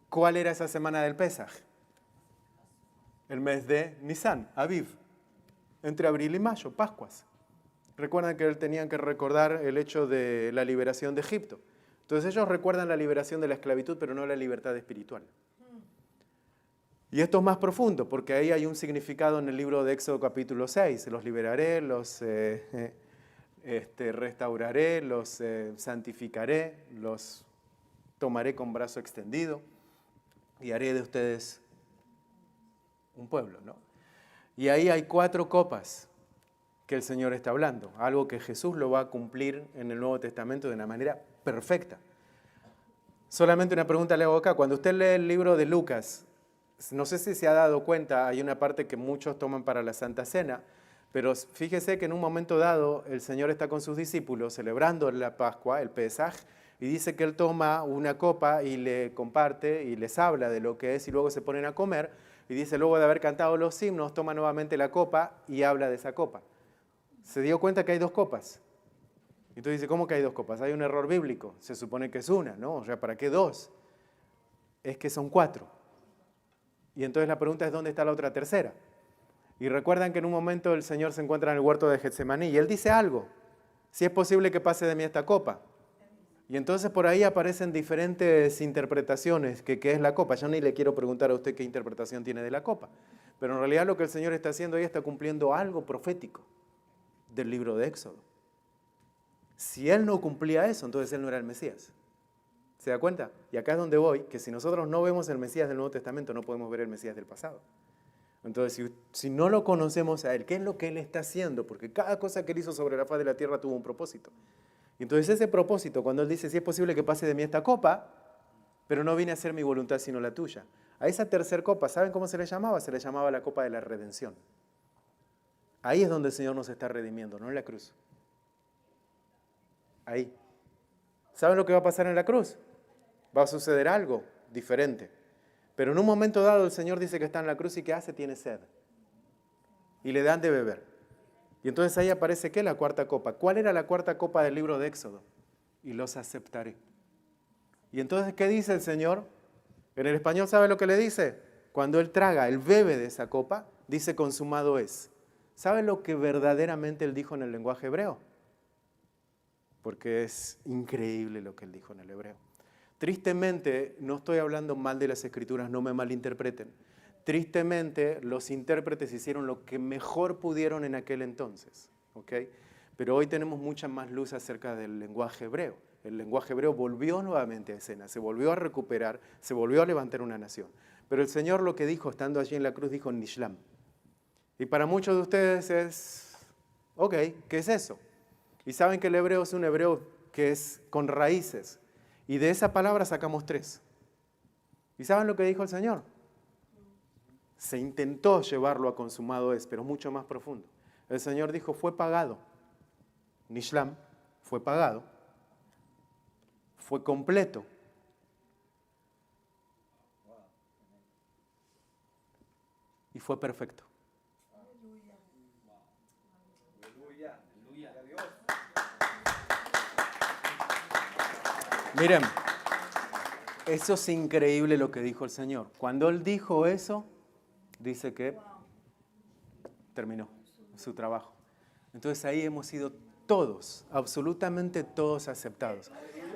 ¿Cuál era esa semana del Pesaj? El mes de Nisan, Aviv. Entre abril y mayo, Pascuas. Recuerdan que tenían que recordar el hecho de la liberación de Egipto. Entonces ellos recuerdan la liberación de la esclavitud, pero no la libertad espiritual. Y esto es más profundo, porque ahí hay un significado en el libro de Éxodo capítulo 6. Los liberaré, los restauraré, los santificaré, los tomaré con brazo extendido y haré de ustedes un pueblo, ¿no? Y ahí hay 4 copas que el Señor está hablando, algo que Jesús lo va a cumplir en el Nuevo Testamento de una manera perfecta. Solamente una pregunta le hago acá. Cuando usted lee el libro de Lucas, no sé si se ha dado cuenta, hay una parte que muchos toman para la Santa Cena, pero fíjese que en un momento dado el Señor está con sus discípulos celebrando la Pascua, el Pesaj, y dice que Él toma una copa y le comparte y les habla de lo que es y luego se ponen a comer. Y dice, luego de haber cantado los himnos, toma nuevamente la copa y habla de esa copa. ¿Se dio cuenta que hay 2 copas? Y tú dices, ¿cómo que hay 2 copas? Hay un error bíblico. Se supone que es una, ¿no? O sea, ¿para qué 2? Es que son 4. Y entonces la pregunta es, ¿dónde está la otra tercera? Y recuerdan que en un momento el Señor se encuentra en el huerto de Getsemaní y Él dice algo. Si es posible que pase de mí esta copa. Y entonces por ahí aparecen diferentes interpretaciones, que qué es la copa. Yo ni le quiero preguntar a usted qué interpretación tiene de la copa. Pero en realidad lo que el Señor está haciendo ahí está cumpliendo algo profético del libro de Éxodo. Si Él no cumplía eso, entonces Él no era el Mesías. ¿Se da cuenta? Y acá es donde voy, que si nosotros no vemos el Mesías del Nuevo Testamento, no podemos ver el Mesías del pasado. Entonces, si no lo conocemos a Él, ¿qué es lo que Él está haciendo? Porque cada cosa que Él hizo sobre la faz de la tierra tuvo un propósito. Y entonces ese propósito, cuando Él dice, si es posible que pase de mí esta copa, pero no vine a hacer mi voluntad sino la tuya. A esa tercera copa, ¿saben cómo se le llamaba? Se le llamaba la copa de la redención. Ahí es donde el Señor nos está redimiendo, no en la cruz. Ahí. ¿Saben lo que va a pasar en la cruz? Va a suceder algo diferente. Pero en un momento dado el Señor dice que está en la cruz y ¿qué hace? Tiene sed. Y le dan de beber. Y entonces ahí aparece ¿qué? La cuarta copa. ¿Cuál era la cuarta copa del libro de Éxodo? Y los aceptaré. Y entonces ¿qué dice el Señor? En el español, ¿sabe lo que le dice? Cuando Él traga, Él bebe de esa copa, dice consumado es. ¿Sabe lo que verdaderamente Él dijo en el lenguaje hebreo? Porque es increíble lo que Él dijo en el hebreo. Tristemente, no estoy hablando mal de las Escrituras, no me malinterpreten. Tristemente, los intérpretes hicieron lo que mejor pudieron en aquel entonces, ¿ok? Pero hoy tenemos mucha más luz acerca del lenguaje hebreo. El lenguaje hebreo volvió nuevamente a escena, se volvió a recuperar, se volvió a levantar una nación. Pero el Señor lo que dijo, estando allí en la cruz, dijo Nishlam. Y para muchos de ustedes es, ok, ¿qué es eso? Y saben que el hebreo es un hebreo que es con raíces. Y de esa palabra sacamos 3. ¿Y saben lo que dijo el Señor? Se intentó llevarlo a consumado es, pero mucho más profundo. El Señor dijo, fue pagado. Nishlam, fue pagado. Fue completo. Y fue perfecto. Miren, eso es increíble lo que dijo el Señor. Cuando Él dijo eso, dice que terminó su trabajo. Entonces ahí hemos sido todos, absolutamente todos aceptados.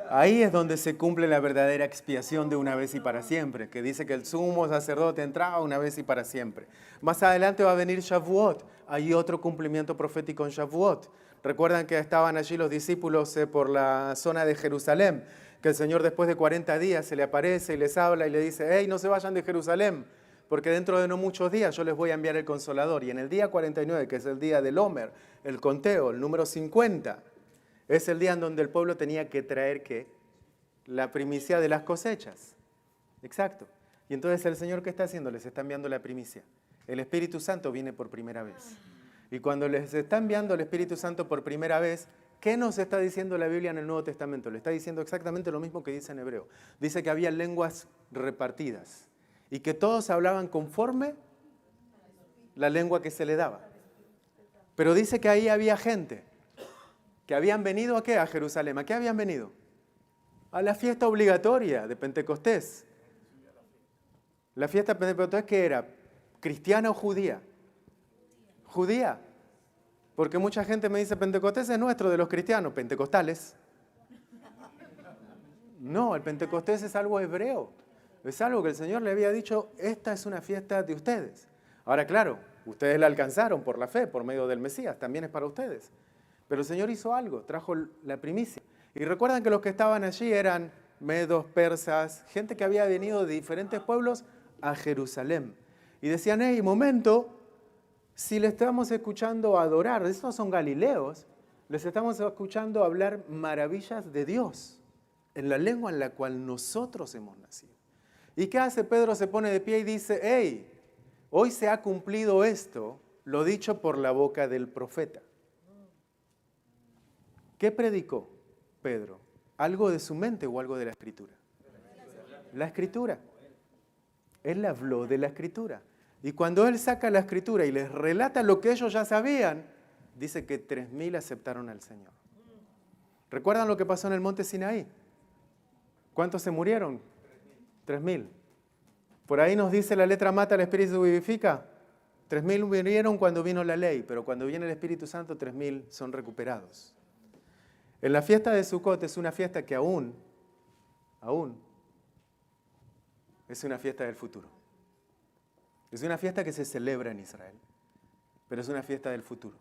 Ahí es donde se cumple la verdadera expiación de una vez y para siempre, que dice que el sumo sacerdote entraba una vez y para siempre. Más adelante va a venir Shavuot. Hay otro cumplimiento profético en Shavuot. Recuerdan que estaban allí los discípulos por la zona de Jerusalén, que el Señor después de 40 días se le aparece y les habla y le dice, hey, no se vayan de Jerusalén, porque dentro de no muchos días yo les voy a enviar el Consolador. Y en el día 49, que es el día del Homer, el conteo, el número 50, es el día en donde el pueblo tenía que traer, ¿qué? La primicia de las cosechas. Exacto. Y entonces el Señor, ¿qué está haciendo? Les está enviando la primicia. El Espíritu Santo viene por primera vez. Y cuando les está enviando el Espíritu Santo por primera vez, ¿qué nos está diciendo la Biblia en el Nuevo Testamento? Le está diciendo exactamente lo mismo que dice en hebreo. Dice que había lenguas repartidas y que todos hablaban conforme la lengua que se le daba. Pero dice que ahí había gente que habían venido ¿a qué? A Jerusalén. ¿A qué habían venido? A la fiesta obligatoria de Pentecostés. ¿La fiesta de Pentecostés qué era? ¿Cristiana o judía? Judía. Porque mucha gente me dice, Pentecostés es nuestro, de los cristianos, pentecostales. No, el Pentecostés es algo hebreo. Es algo que el Señor le había dicho, esta es una fiesta de ustedes. Ahora, claro, ustedes la alcanzaron por la fe, por medio del Mesías, también es para ustedes. Pero el Señor hizo algo, trajo la primicia. Y recuerdan que los que estaban allí eran medos, persas, gente que había venido de diferentes pueblos a Jerusalén. Y decían, hey, momento, si le estamos escuchando adorar, estos son galileos, les estamos escuchando hablar maravillas de Dios, en la lengua en la cual nosotros hemos nacido. ¿Y qué hace? Pedro se pone de pie y dice, hey, hoy se ha cumplido esto, lo dicho por la boca del profeta. ¿Qué predicó Pedro? ¿Algo de su mente o algo de la Escritura? La Escritura. Él habló de la Escritura. Y cuando él saca la Escritura y les relata lo que ellos ya sabían, dice que 3.000 aceptaron al Señor. ¿Recuerdan lo que pasó en el monte Sinaí? ¿Cuántos se murieron? 3.000. Por ahí nos dice la letra mata, el Espíritu vivifica. 3.000 murieron cuando vino la ley, pero cuando viene el Espíritu Santo, 3.000 son recuperados. En la fiesta de Sukkot es una fiesta que aún es una fiesta del futuro. Es una fiesta que se celebra en Israel, pero es una fiesta del futuro.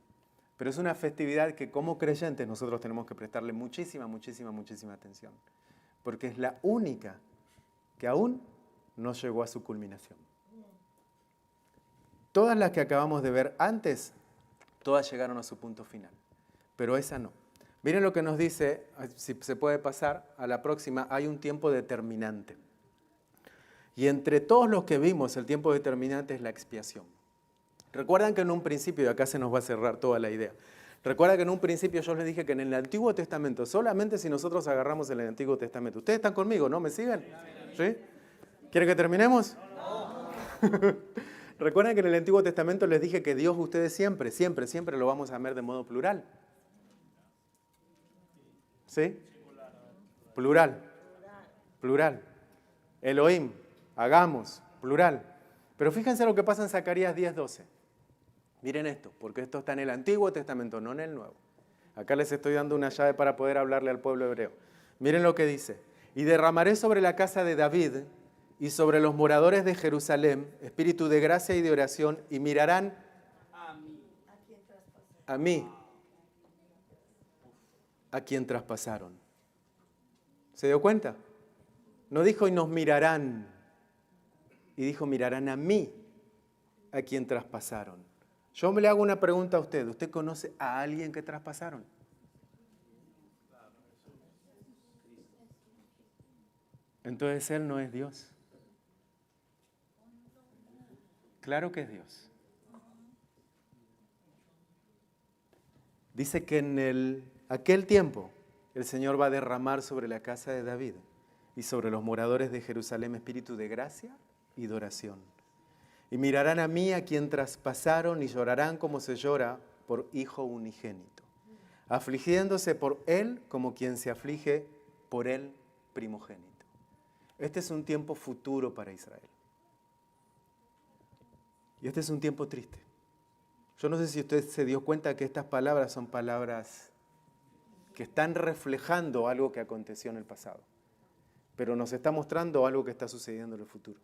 Pero es una festividad que como creyentes nosotros tenemos que prestarle muchísima atención, porque es la única que aún no llegó a su culminación. Todas las que acabamos de ver antes, todas llegaron a su punto final, pero esa no. Miren lo que nos dice, si se puede pasar a la próxima, hay un tiempo determinante. Y entre todos los que vimos, el tiempo determinante es la expiación. Recuerdan que en un principio, y acá se nos va a cerrar toda la idea, recuerda que en un principio yo les dije que en el Antiguo Testamento, solamente si nosotros agarramos el Antiguo Testamento, ustedes están conmigo, ¿no? ¿Me siguen? ¿Sí? ¿Quieren que terminemos? No. Recuerdan que en el Antiguo Testamento les dije que Dios ustedes siempre lo vamos a ver de modo plural. ¿Sí? Plural. Elohim, hagamos, plural. Pero fíjense lo que pasa en Zacarías 10:12. Miren esto, porque esto está en el Antiguo Testamento, no en el Nuevo. Acá les estoy dando una llave para poder hablarle al pueblo hebreo. Miren lo que dice. Y derramaré sobre la casa de David y sobre los moradores de Jerusalén espíritu de gracia y de oración, y mirarán a mí, a quien traspasaron. ¿Se dio cuenta? No dijo y nos mirarán, y dijo mirarán a mí, a quien traspasaron. Yo me le hago una pregunta a usted. ¿Usted conoce a alguien que traspasaron? Entonces Él no es Dios. Claro que es Dios. Dice que en aquel tiempo el Señor va a derramar sobre la casa de David y sobre los moradores de Jerusalén espíritu de gracia y de oración. Y mirarán a mí a quien traspasaron y llorarán como se llora por hijo unigénito, afligiéndose por él como quien se aflige por el primogénito. Este es un tiempo futuro para Israel. Y este es un tiempo triste. Yo no sé si usted se dio cuenta que estas palabras son palabras que están reflejando algo que aconteció en el pasado, pero nos está mostrando algo que está sucediendo en el futuro.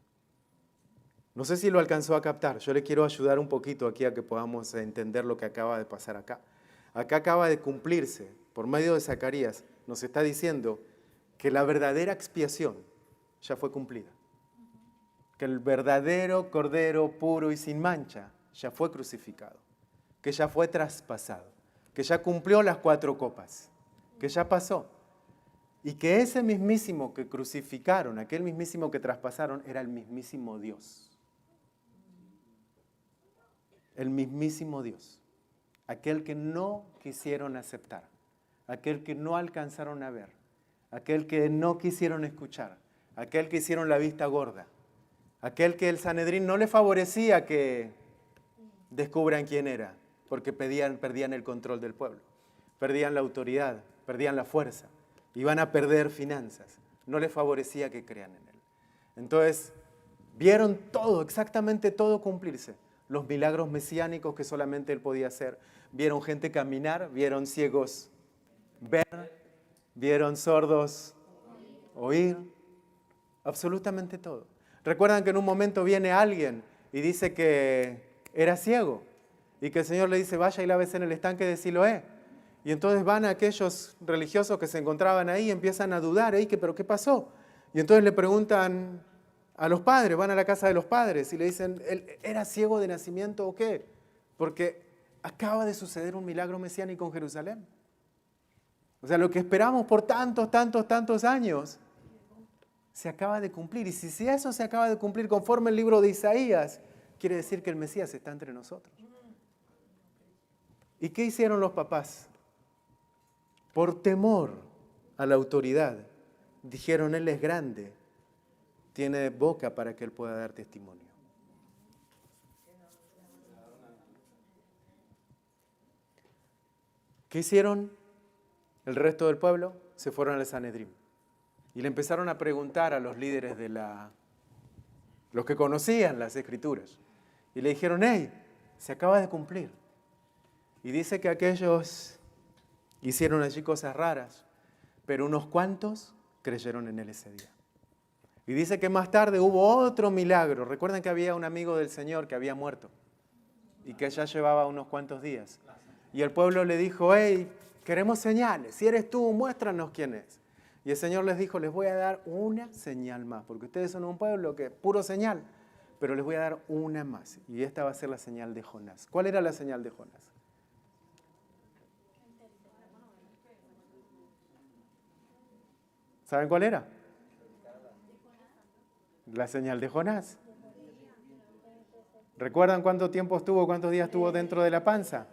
No sé si lo alcanzó a captar. Yo le quiero ayudar un poquito aquí a que podamos entender lo que acaba de pasar acá. Acá acaba de cumplirse, por medio de Zacarías, nos está diciendo que la verdadera expiación ya fue cumplida. Que el verdadero Cordero puro y sin mancha ya fue crucificado. Que ya fue traspasado. Que ya cumplió las 4 copas. Que ya pasó. Y que ese mismísimo que crucificaron, aquel mismísimo que traspasaron, era el mismísimo Dios. El mismísimo Dios. Aquel que no quisieron aceptar. Aquel que no alcanzaron a ver. Aquel que no quisieron escuchar. Aquel que hicieron la vista gorda. Aquel que el Sanedrín no le favorecía que descubran quién era, porque perdían el control del pueblo, perdían la autoridad, perdían la fuerza, iban a perder finanzas, no les favorecía que crean en él. Entonces, vieron todo, exactamente todo cumplirse, los milagros mesiánicos que solamente él podía hacer, vieron gente caminar, vieron ciegos ver, vieron sordos oír, absolutamente todo. Recuerdan que en un momento viene alguien y dice que era ciego y que el Señor le dice, vaya y lávese en el estanque de Siloé. Y entonces van aquellos religiosos que se encontraban ahí y empiezan a dudar, ¿pero qué pasó? Y entonces le preguntan a los padres, van a la casa de los padres y le dicen, ¿él era ciego de nacimiento o qué? Porque acaba de suceder un milagro mesiánico en Jerusalén. O sea, lo que esperamos por tantos años se acaba de cumplir. Y si eso se acaba de cumplir conforme el libro de Isaías, quiere decir que el Mesías está entre nosotros. ¿Y qué hicieron los papás? Por temor a la autoridad, dijeron, él es grande, tiene boca para que él pueda dar testimonio. ¿Qué hicieron? El resto del pueblo se fueron al Sanedrín y le empezaron a preguntar a los líderes los que conocían las Escrituras. Y le dijeron, hey, se acaba de cumplir. Y dice que aquellos hicieron allí cosas raras, pero unos cuantos creyeron en él ese día. Y dice que más tarde hubo otro milagro. Recuerden que había un amigo del Señor que había muerto y que ya llevaba unos cuantos días. Y el pueblo le dijo, hey, queremos señales. Si eres tú, muéstranos quién es. Y el Señor les dijo, les voy a dar una señal más, porque ustedes son un pueblo que puro señal, pero les voy a dar una más. Y esta va a ser la señal de Jonás. ¿Cuál era la señal de Jonás? ¿Saben cuál era? La señal de Jonás. ¿Recuerdan cuánto tiempo estuvo, cuántos días estuvo dentro de la panza?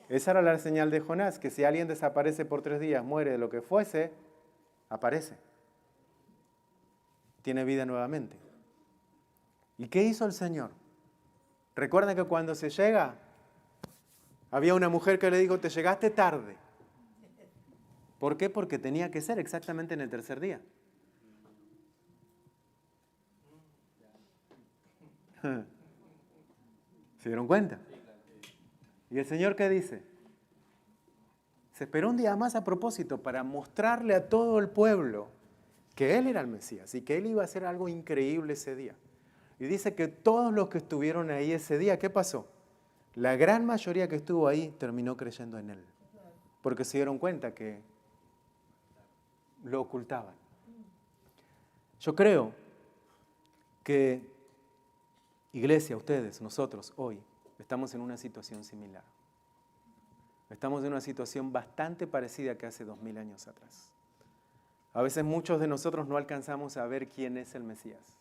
Esa era la señal de Jonás, que si alguien desaparece por 3 días, muere de lo que fuese, aparece. Tiene vida nuevamente. ¿Y qué hizo el Señor? Recuerden que cuando se llega, había una mujer que le dijo, te llegaste tarde. ¿Por qué? Porque tenía que ser exactamente en el 3er día. ¿Se dieron cuenta? ¿Y el Señor qué dice? Se esperó un día más a propósito para mostrarle a todo el pueblo que Él era el Mesías y que Él iba a hacer algo increíble ese día. Y dice que todos los que estuvieron ahí ese día, ¿qué pasó? La gran mayoría que estuvo ahí terminó creyendo en Él. Porque se dieron cuenta que lo ocultaban. Yo creo que iglesia, ustedes, nosotros, hoy, estamos en una situación similar. Estamos en una situación bastante parecida que hace 2000 años atrás. A veces muchos de nosotros no alcanzamos a ver quién es el Mesías.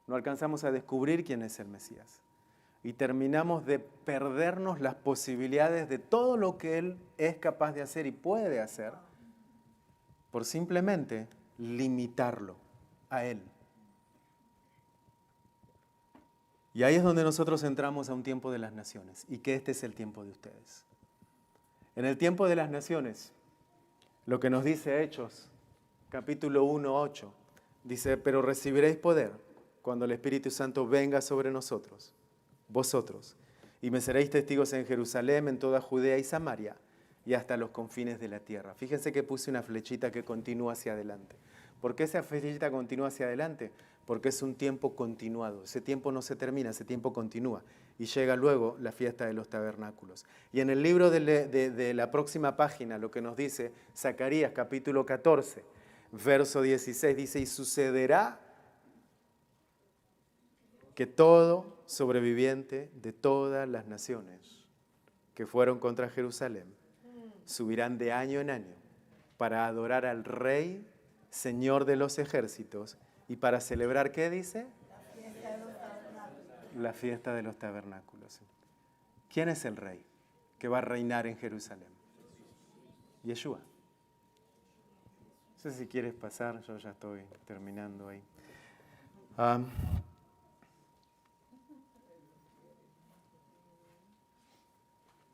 No alcanzamos a descubrir quién es el Mesías. Y terminamos de perdernos las posibilidades de todo lo que Él es capaz de hacer y puede hacer por simplemente limitarlo a Él. Y ahí es donde nosotros entramos a un tiempo de las naciones y que este es el tiempo de ustedes. En el tiempo de las naciones, lo que nos dice Hechos, capítulo 1, 8, dice, pero recibiréis poder cuando el Espíritu Santo venga sobre nosotros, vosotros, y me seréis testigos en Jerusalén, en toda Judea y Samaria, y hasta los confines de la tierra. Fíjense que puse una flechita que continúa hacia adelante. ¿Por qué esa flechita continúa hacia adelante? Porque es un tiempo continuado. Ese tiempo no se termina, ese tiempo continúa. Y llega luego la fiesta de los tabernáculos. Y en el libro de la próxima página, lo que nos dice Zacarías, capítulo 14, verso 16, dice, y sucederá que todo sobreviviente de todas las naciones que fueron contra Jerusalén subirán de año en año para adorar al Rey, Señor de los ejércitos, y para celebrar, ¿qué dice? La fiesta de los tabernáculos. ¿Quién es el Rey que va a reinar en Jerusalén? Yeshua. No sé si quieres pasar, yo ya estoy terminando ahí.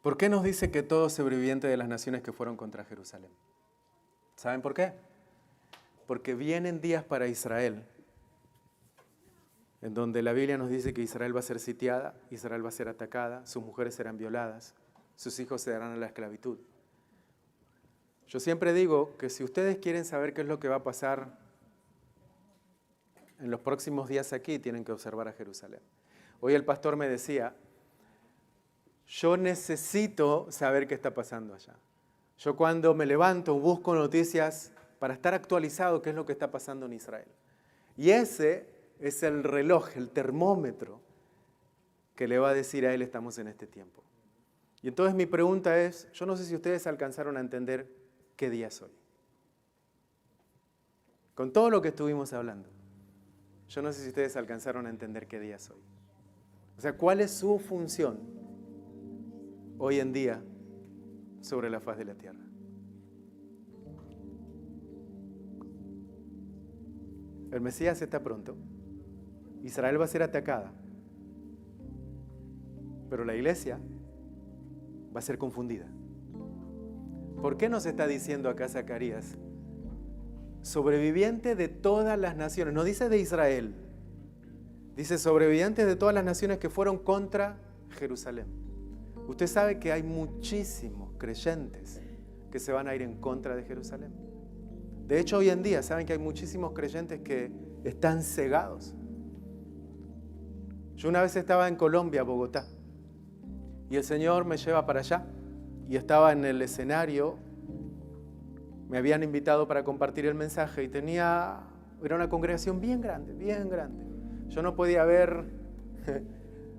¿Por qué nos dice que todo sobreviviente de las naciones que fueron contra Jerusalén? ¿Saben por qué? Porque vienen días para Israel, en donde la Biblia nos dice que Israel va a ser sitiada, Israel va a ser atacada, sus mujeres serán violadas, sus hijos se darán a la esclavitud. Yo siempre digo que si ustedes quieren saber qué es lo que va a pasar en los próximos días aquí, tienen que observar a Jerusalén. Hoy el pastor me decía, yo necesito saber qué está pasando allá. Yo cuando me levanto busco noticias para estar actualizado qué es lo que está pasando en Israel. Y ese es el reloj, el termómetro que le va a decir a él estamos en este tiempo. Y entonces mi pregunta es, yo no sé si ustedes alcanzaron a entender qué día es hoy. Con todo lo que estuvimos hablando, yo no sé si ustedes alcanzaron a entender qué día es hoy. O sea, ¿cuál es su función hoy en día sobre la faz de la tierra? El Mesías está pronto. Israel va a ser atacada. Pero la iglesia va a ser confundida. ¿Por qué nos está diciendo acá Zacarías? Sobreviviente de todas las naciones. No dice de Israel. Dice sobrevivientes de todas las naciones que fueron contra Jerusalén. Usted sabe que hay muchísimos creyentes que se van a ir en contra de Jerusalén. De hecho, hoy en día, saben que hay muchísimos creyentes que están cegados. Yo una vez estaba en Colombia, Bogotá, y el Señor me lleva para allá, y estaba en el escenario, me habían invitado para compartir el mensaje, y era una congregación bien grande, bien grande. Yo no podía ver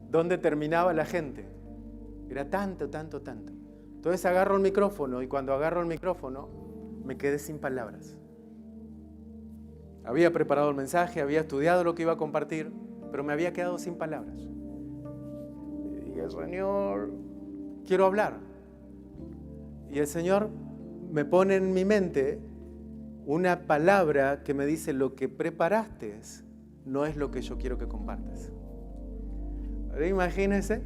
dónde terminaba la gente. Era tanto, tanto, tanto. Entonces agarro el micrófono, y cuando agarro el micrófono, me quedé sin palabras. Había preparado el mensaje, había estudiado lo que iba a compartir, pero me había quedado sin palabras. Y dije, Señor, quiero hablar. Y el Señor me pone en mi mente una palabra que me dice, lo que preparaste no es lo que yo quiero que compartas. Ahora imagínense,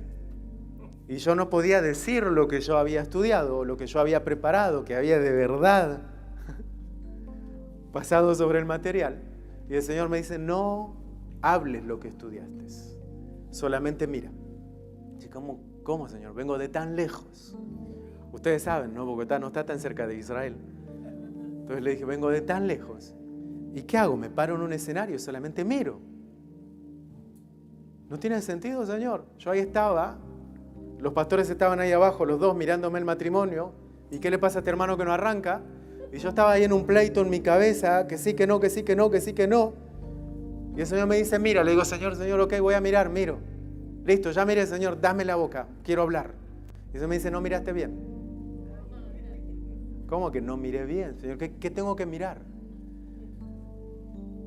y yo no podía decir lo que yo había estudiado, lo que yo había preparado, que había de verdad pasado sobre el material. Y el Señor me dice, no hables lo que estudiaste, solamente mira. Y ¿cómo, Señor? Vengo de tan lejos. Ustedes saben, ¿no? Bogotá no está tan cerca de Israel. Entonces le dije, vengo de tan lejos. ¿Y qué hago? Me paro en un escenario, solamente miro. No tiene sentido, Señor. Yo ahí estaba, los pastores estaban ahí abajo, los dos mirándome el matrimonio. ¿Y qué le pasa a este hermano que no arranca? Y yo estaba ahí en un pleito en mi cabeza, que sí, que no, que sí, que no, que sí, que no. Y el Señor me dice, mira. Le digo, Señor, ok, voy a mirar, miro. Listo, ya miré, Señor, dame la boca, quiero hablar. Y eso me dice, no miraste bien. ¿Cómo que no miré bien, Señor? ¿Qué tengo que mirar?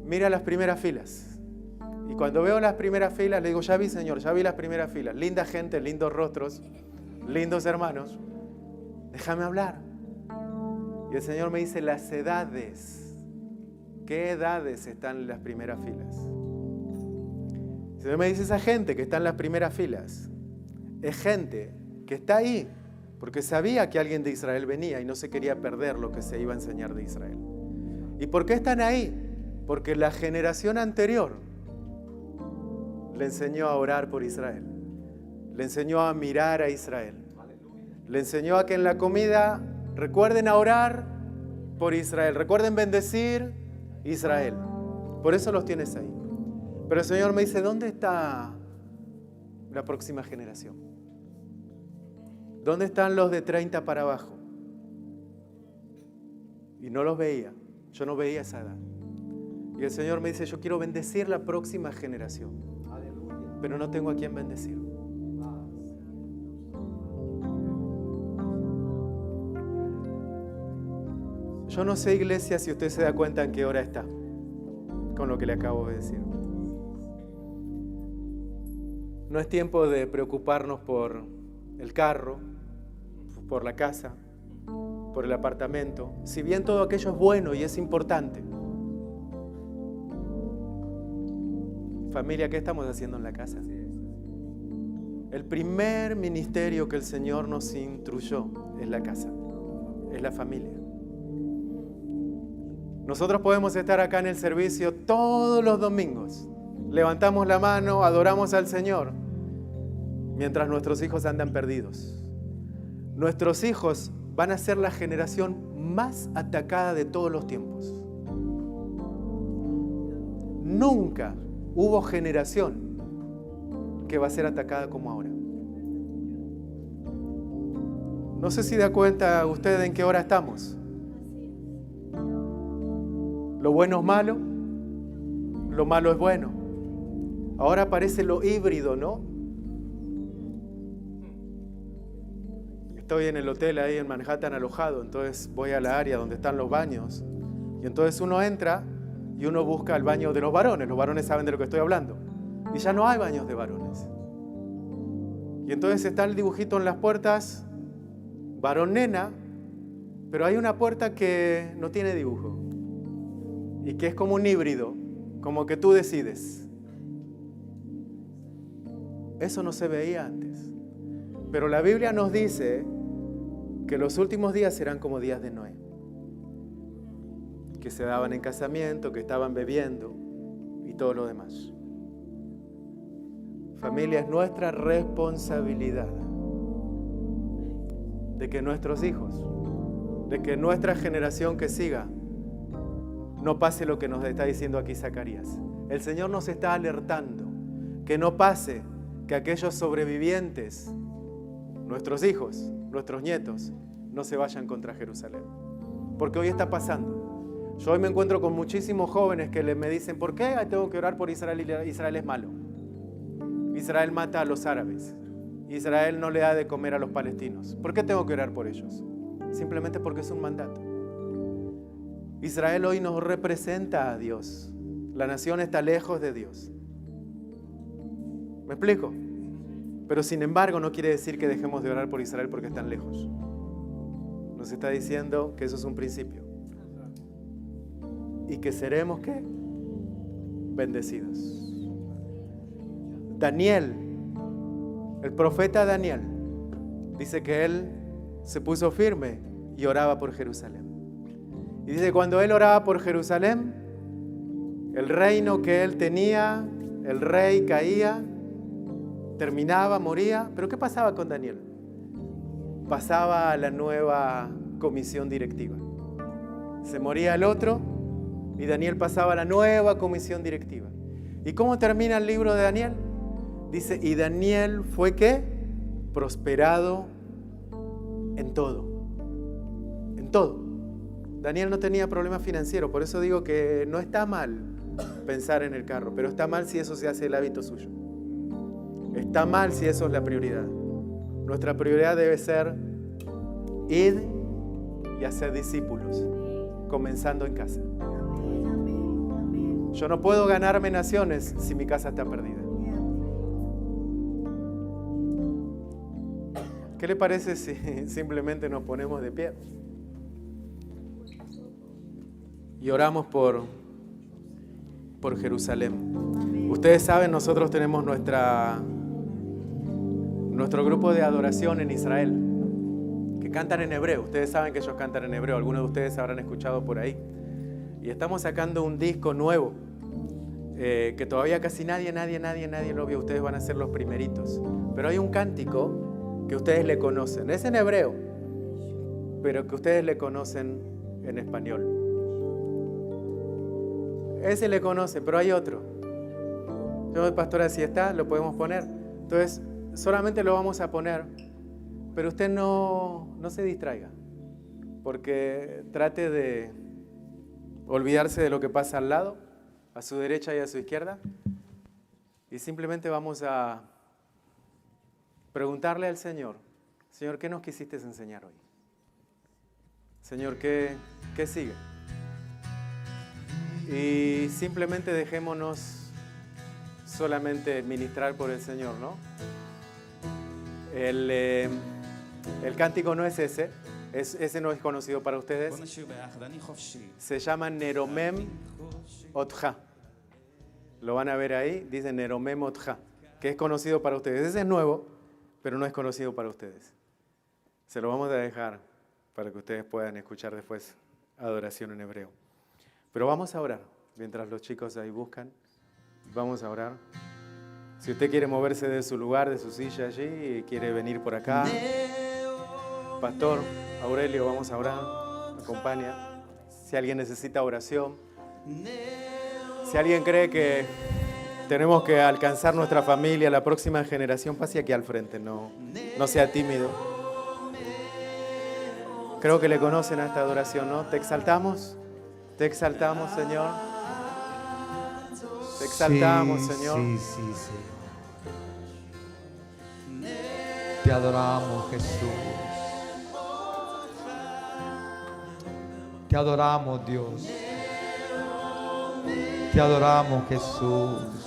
Mira las primeras filas. Y cuando veo las primeras filas, le digo, ya vi, Señor, ya vi las primeras filas. Linda gente, lindos rostros, lindos hermanos. Déjame hablar. Y el Señor me dice, las edades. ¿Qué edades están en las primeras filas? El Señor me dice, esa gente que está en las primeras filas es gente que está ahí porque sabía que alguien de Israel venía y no se quería perder lo que se iba a enseñar de Israel. ¿Y por qué están ahí? Porque la generación anterior le enseñó a orar por Israel, le enseñó a mirar a Israel, le enseñó a que en la comida recuerden a orar por Israel, recuerden bendecir Israel. Por eso los tienes ahí. Pero el Señor me dice, ¿dónde está la próxima generación? ¿Dónde están los de 30 para abajo? Y no los veía, yo no veía esa edad. Y el Señor me dice, yo quiero bendecir la próxima generación, pero no tengo a quién bendecir. Yo no sé, iglesia, si usted se da cuenta en qué hora está con lo que le acabo de decir. No es tiempo de preocuparnos por el carro, por la casa, por el apartamento. Si bien todo aquello es bueno y es importante. Familia, ¿qué estamos haciendo en la casa? El primer ministerio que el Señor nos instruyó es la casa, es la familia. Nosotros podemos estar acá en el servicio todos los domingos. Levantamos la mano, adoramos al Señor, mientras nuestros hijos andan perdidos. Nuestros hijos van a ser la generación más atacada de todos los tiempos. Nunca hubo generación que va a ser atacada como ahora. No sé si da cuenta usted en qué hora estamos. Lo bueno es malo, lo malo es bueno. Ahora aparece lo híbrido, ¿no? Estoy en el hotel ahí en Manhattan alojado, entonces voy a la área donde están los baños. Y entonces uno entra y uno busca el baño de los varones saben de lo que estoy hablando. Y ya no hay baños de varones. Y entonces está el dibujito en las puertas, varón nena, pero hay una puerta que no tiene dibujo. Y que es como un híbrido, como que tú decides. Eso no se veía antes. Pero la Biblia nos dice que los últimos días serán como días de Noé, que se daban en casamiento, que estaban bebiendo y todo lo demás. Familia, es nuestra responsabilidad de que nuestros hijos, de que nuestra generación que siga, no pase lo que nos está diciendo aquí Zacarías. El Señor nos está alertando que no pase que aquellos sobrevivientes, nuestros hijos, nuestros nietos, no se vayan contra Jerusalén. Porque hoy está pasando. Yo hoy me encuentro con muchísimos jóvenes que me dicen, ¿por qué tengo que orar por Israel? Israel es malo. Israel mata a los árabes. Israel no le da de comer a los palestinos. ¿Por qué tengo que orar por ellos? Simplemente porque es un mandato. Israel hoy nos representa a Dios. La nación está lejos de Dios. ¿Me explico? Pero sin embargo no quiere decir que dejemos de orar por Israel porque están lejos. Nos está diciendo que eso es un principio. Y que seremos, ¿qué? Bendecidos. Daniel, el profeta Daniel, dice que él se puso firme y oraba por Jerusalén. Y dice, cuando él oraba por Jerusalén, el reino que él tenía, el rey caía, terminaba, moría. ¿Pero qué pasaba con Daniel? Pasaba a la nueva comisión directiva. Se moría el otro y Daniel pasaba a la nueva comisión directiva. ¿Y cómo termina el libro de Daniel? Dice, y Daniel fue ¿qué? Prosperado en todo. En todo. Daniel no tenía problemas financieros, por eso digo que no está mal pensar en el carro, pero está mal si eso se hace el hábito suyo. Está mal si eso es la prioridad. Nuestra prioridad debe ser ir y hacer discípulos, comenzando en casa. Yo no puedo ganarme naciones si mi casa está perdida. ¿Qué le parece si simplemente nos ponemos de pie y oramos por Jerusalén? Ustedes saben, nosotros tenemos nuestro grupo de adoración en Israel, que cantan en hebreo. Ustedes saben que ellos cantan en hebreo, algunos de ustedes habrán escuchado por ahí. Y estamos sacando un disco nuevo, que todavía casi nadie lo vio. Ustedes van a ser los primeritos. Pero hay un cántico que ustedes le conocen. Es en hebreo, pero que ustedes le conocen en español. Ese le conocen, pero hay otro. Yo, pastora, si está, lo podemos poner. Entonces, solamente lo vamos a poner, pero usted no se distraiga, porque trate de olvidarse de lo que pasa al lado, a su derecha y a su izquierda, y simplemente vamos a preguntarle al Señor, Señor, ¿qué nos quisiste enseñar hoy? Señor, ¿qué sigue? Y simplemente dejémonos solamente ministrar por el Señor, ¿no? El cántico no es ese. Ese no es conocido para ustedes. Se llama Neromem Otja. Lo van a ver ahí, dice Neromem Otja, que es conocido para ustedes. Ese es nuevo, pero no es conocido para ustedes. Se lo vamos a dejar para que ustedes puedan escuchar después adoración en hebreo. Pero vamos a orar, mientras los chicos ahí buscan. Vamos a orar. Si usted quiere moverse de su lugar, de su silla allí, y quiere venir por acá, Pastor Aurelio, vamos a orar, me acompaña. Si alguien necesita oración, si alguien cree que tenemos que alcanzar nuestra familia, la próxima generación, pase aquí al frente, no sea tímido. Creo que le conocen a esta adoración, ¿no? Te exaltamos, Señor. Te exaltamos, Señor. Sí. Te adoramos, Jesús. Te adoramos, Dios. Te adoramos, Jesús.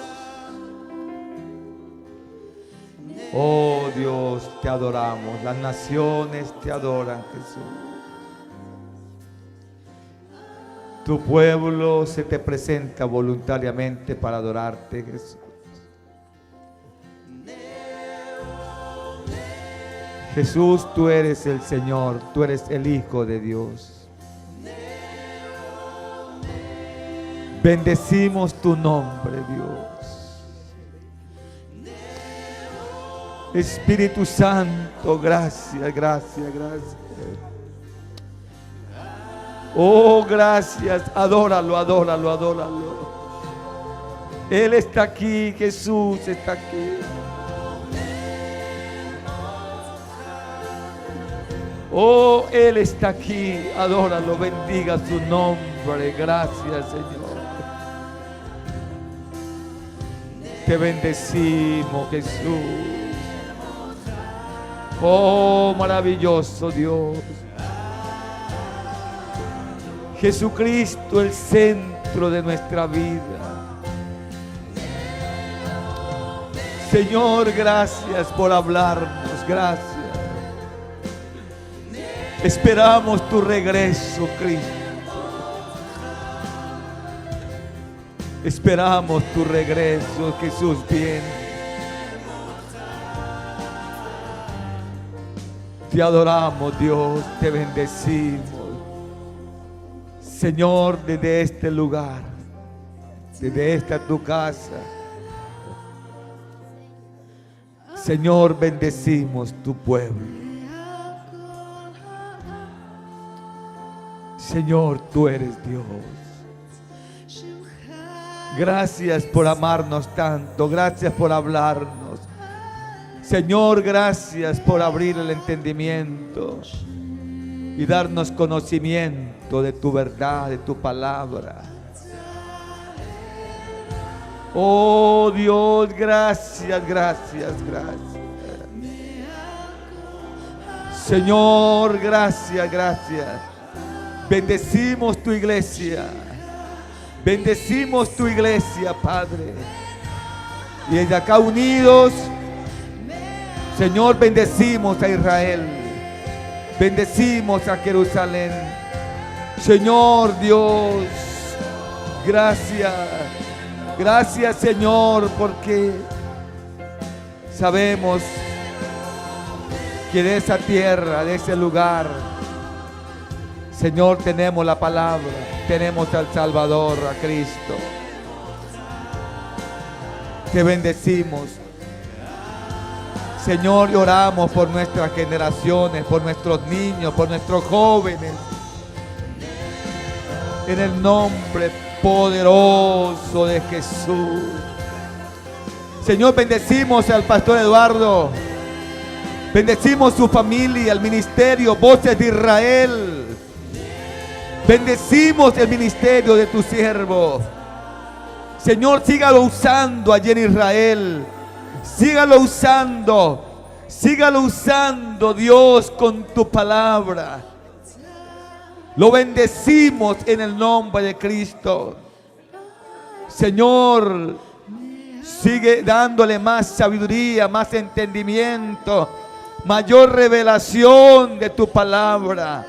Oh Dios, te adoramos. Las naciones te adoran, Jesús. Tu pueblo se te presenta voluntariamente para adorarte, Jesús. Jesús, tú eres el Señor, tú eres el Hijo de Dios. Bendecimos tu nombre, Dios. Espíritu Santo, gracias, gracias, gracias. Oh, gracias, adóralo, adóralo, adóralo. Él está aquí, Jesús está aquí. Oh, Él está aquí, adóralo, bendiga su nombre. Gracias, Señor. Te bendecimos, Jesús. Oh, maravilloso Dios. Jesucristo, el centro de nuestra vida. Señor, gracias por hablarnos, gracias. Esperamos tu regreso, Cristo. Esperamos tu regreso, Jesús viene. Te adoramos, Dios, te bendecimos. Señor, desde este lugar, desde esta tu casa, Señor, bendecimos tu pueblo. Señor, tú eres Dios. Gracias por amarnos tanto. Gracias por hablarnos. Señor, gracias por abrir el entendimiento y darnos conocimiento de tu verdad, de tu palabra. Oh Dios, gracias, gracias, gracias. Señor, gracias, gracias. Bendecimos tu iglesia. Bendecimos tu iglesia, Padre. Y desde acá unidos, Señor, bendecimos a Israel. Bendecimos a Jerusalén. Señor Dios, gracias. Gracias, Señor, porque sabemos que de esa tierra, de ese lugar, Señor, tenemos la palabra, tenemos al Salvador, a Cristo. Te bendecimos. Señor, y oramos por nuestras generaciones, por nuestros niños, por nuestros jóvenes. En el nombre poderoso de Jesús. Señor, bendecimos al pastor Eduardo. Bendecimos su familia, el ministerio Voces de Israel. Bendecimos el ministerio de tu siervo. Señor, sígalo usando allí en Israel. Sígalo usando, Dios, con tu palabra. Lo bendecimos en el nombre de Cristo. Señor, sigue dándole más sabiduría, más entendimiento, mayor revelación de tu palabra.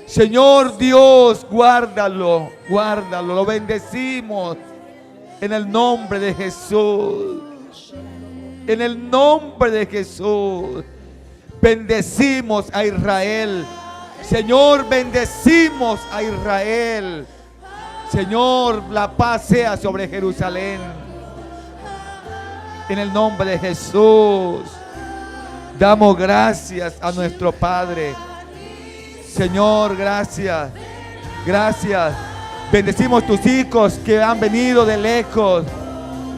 Señor Dios, guárdalo, guárdalo, lo bendecimos en el nombre de Jesús. En el nombre de Jesús, bendecimos a Israel. Señor, bendecimos a Israel. Señor, la paz sea sobre Jerusalén. En el nombre de Jesús, damos gracias a nuestro Padre. Señor, gracias. Gracias. Bendecimos tus hijos que han venido de lejos.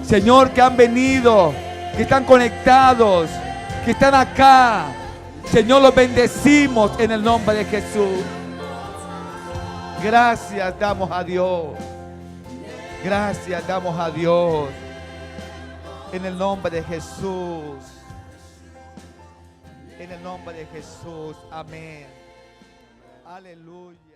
Señor, que han venido, que están conectados, que están acá. Señor, los bendecimos en el nombre de Jesús. Gracias damos a Dios. Gracias damos a Dios. En el nombre de Jesús. En el nombre de Jesús. Amén. Aleluya.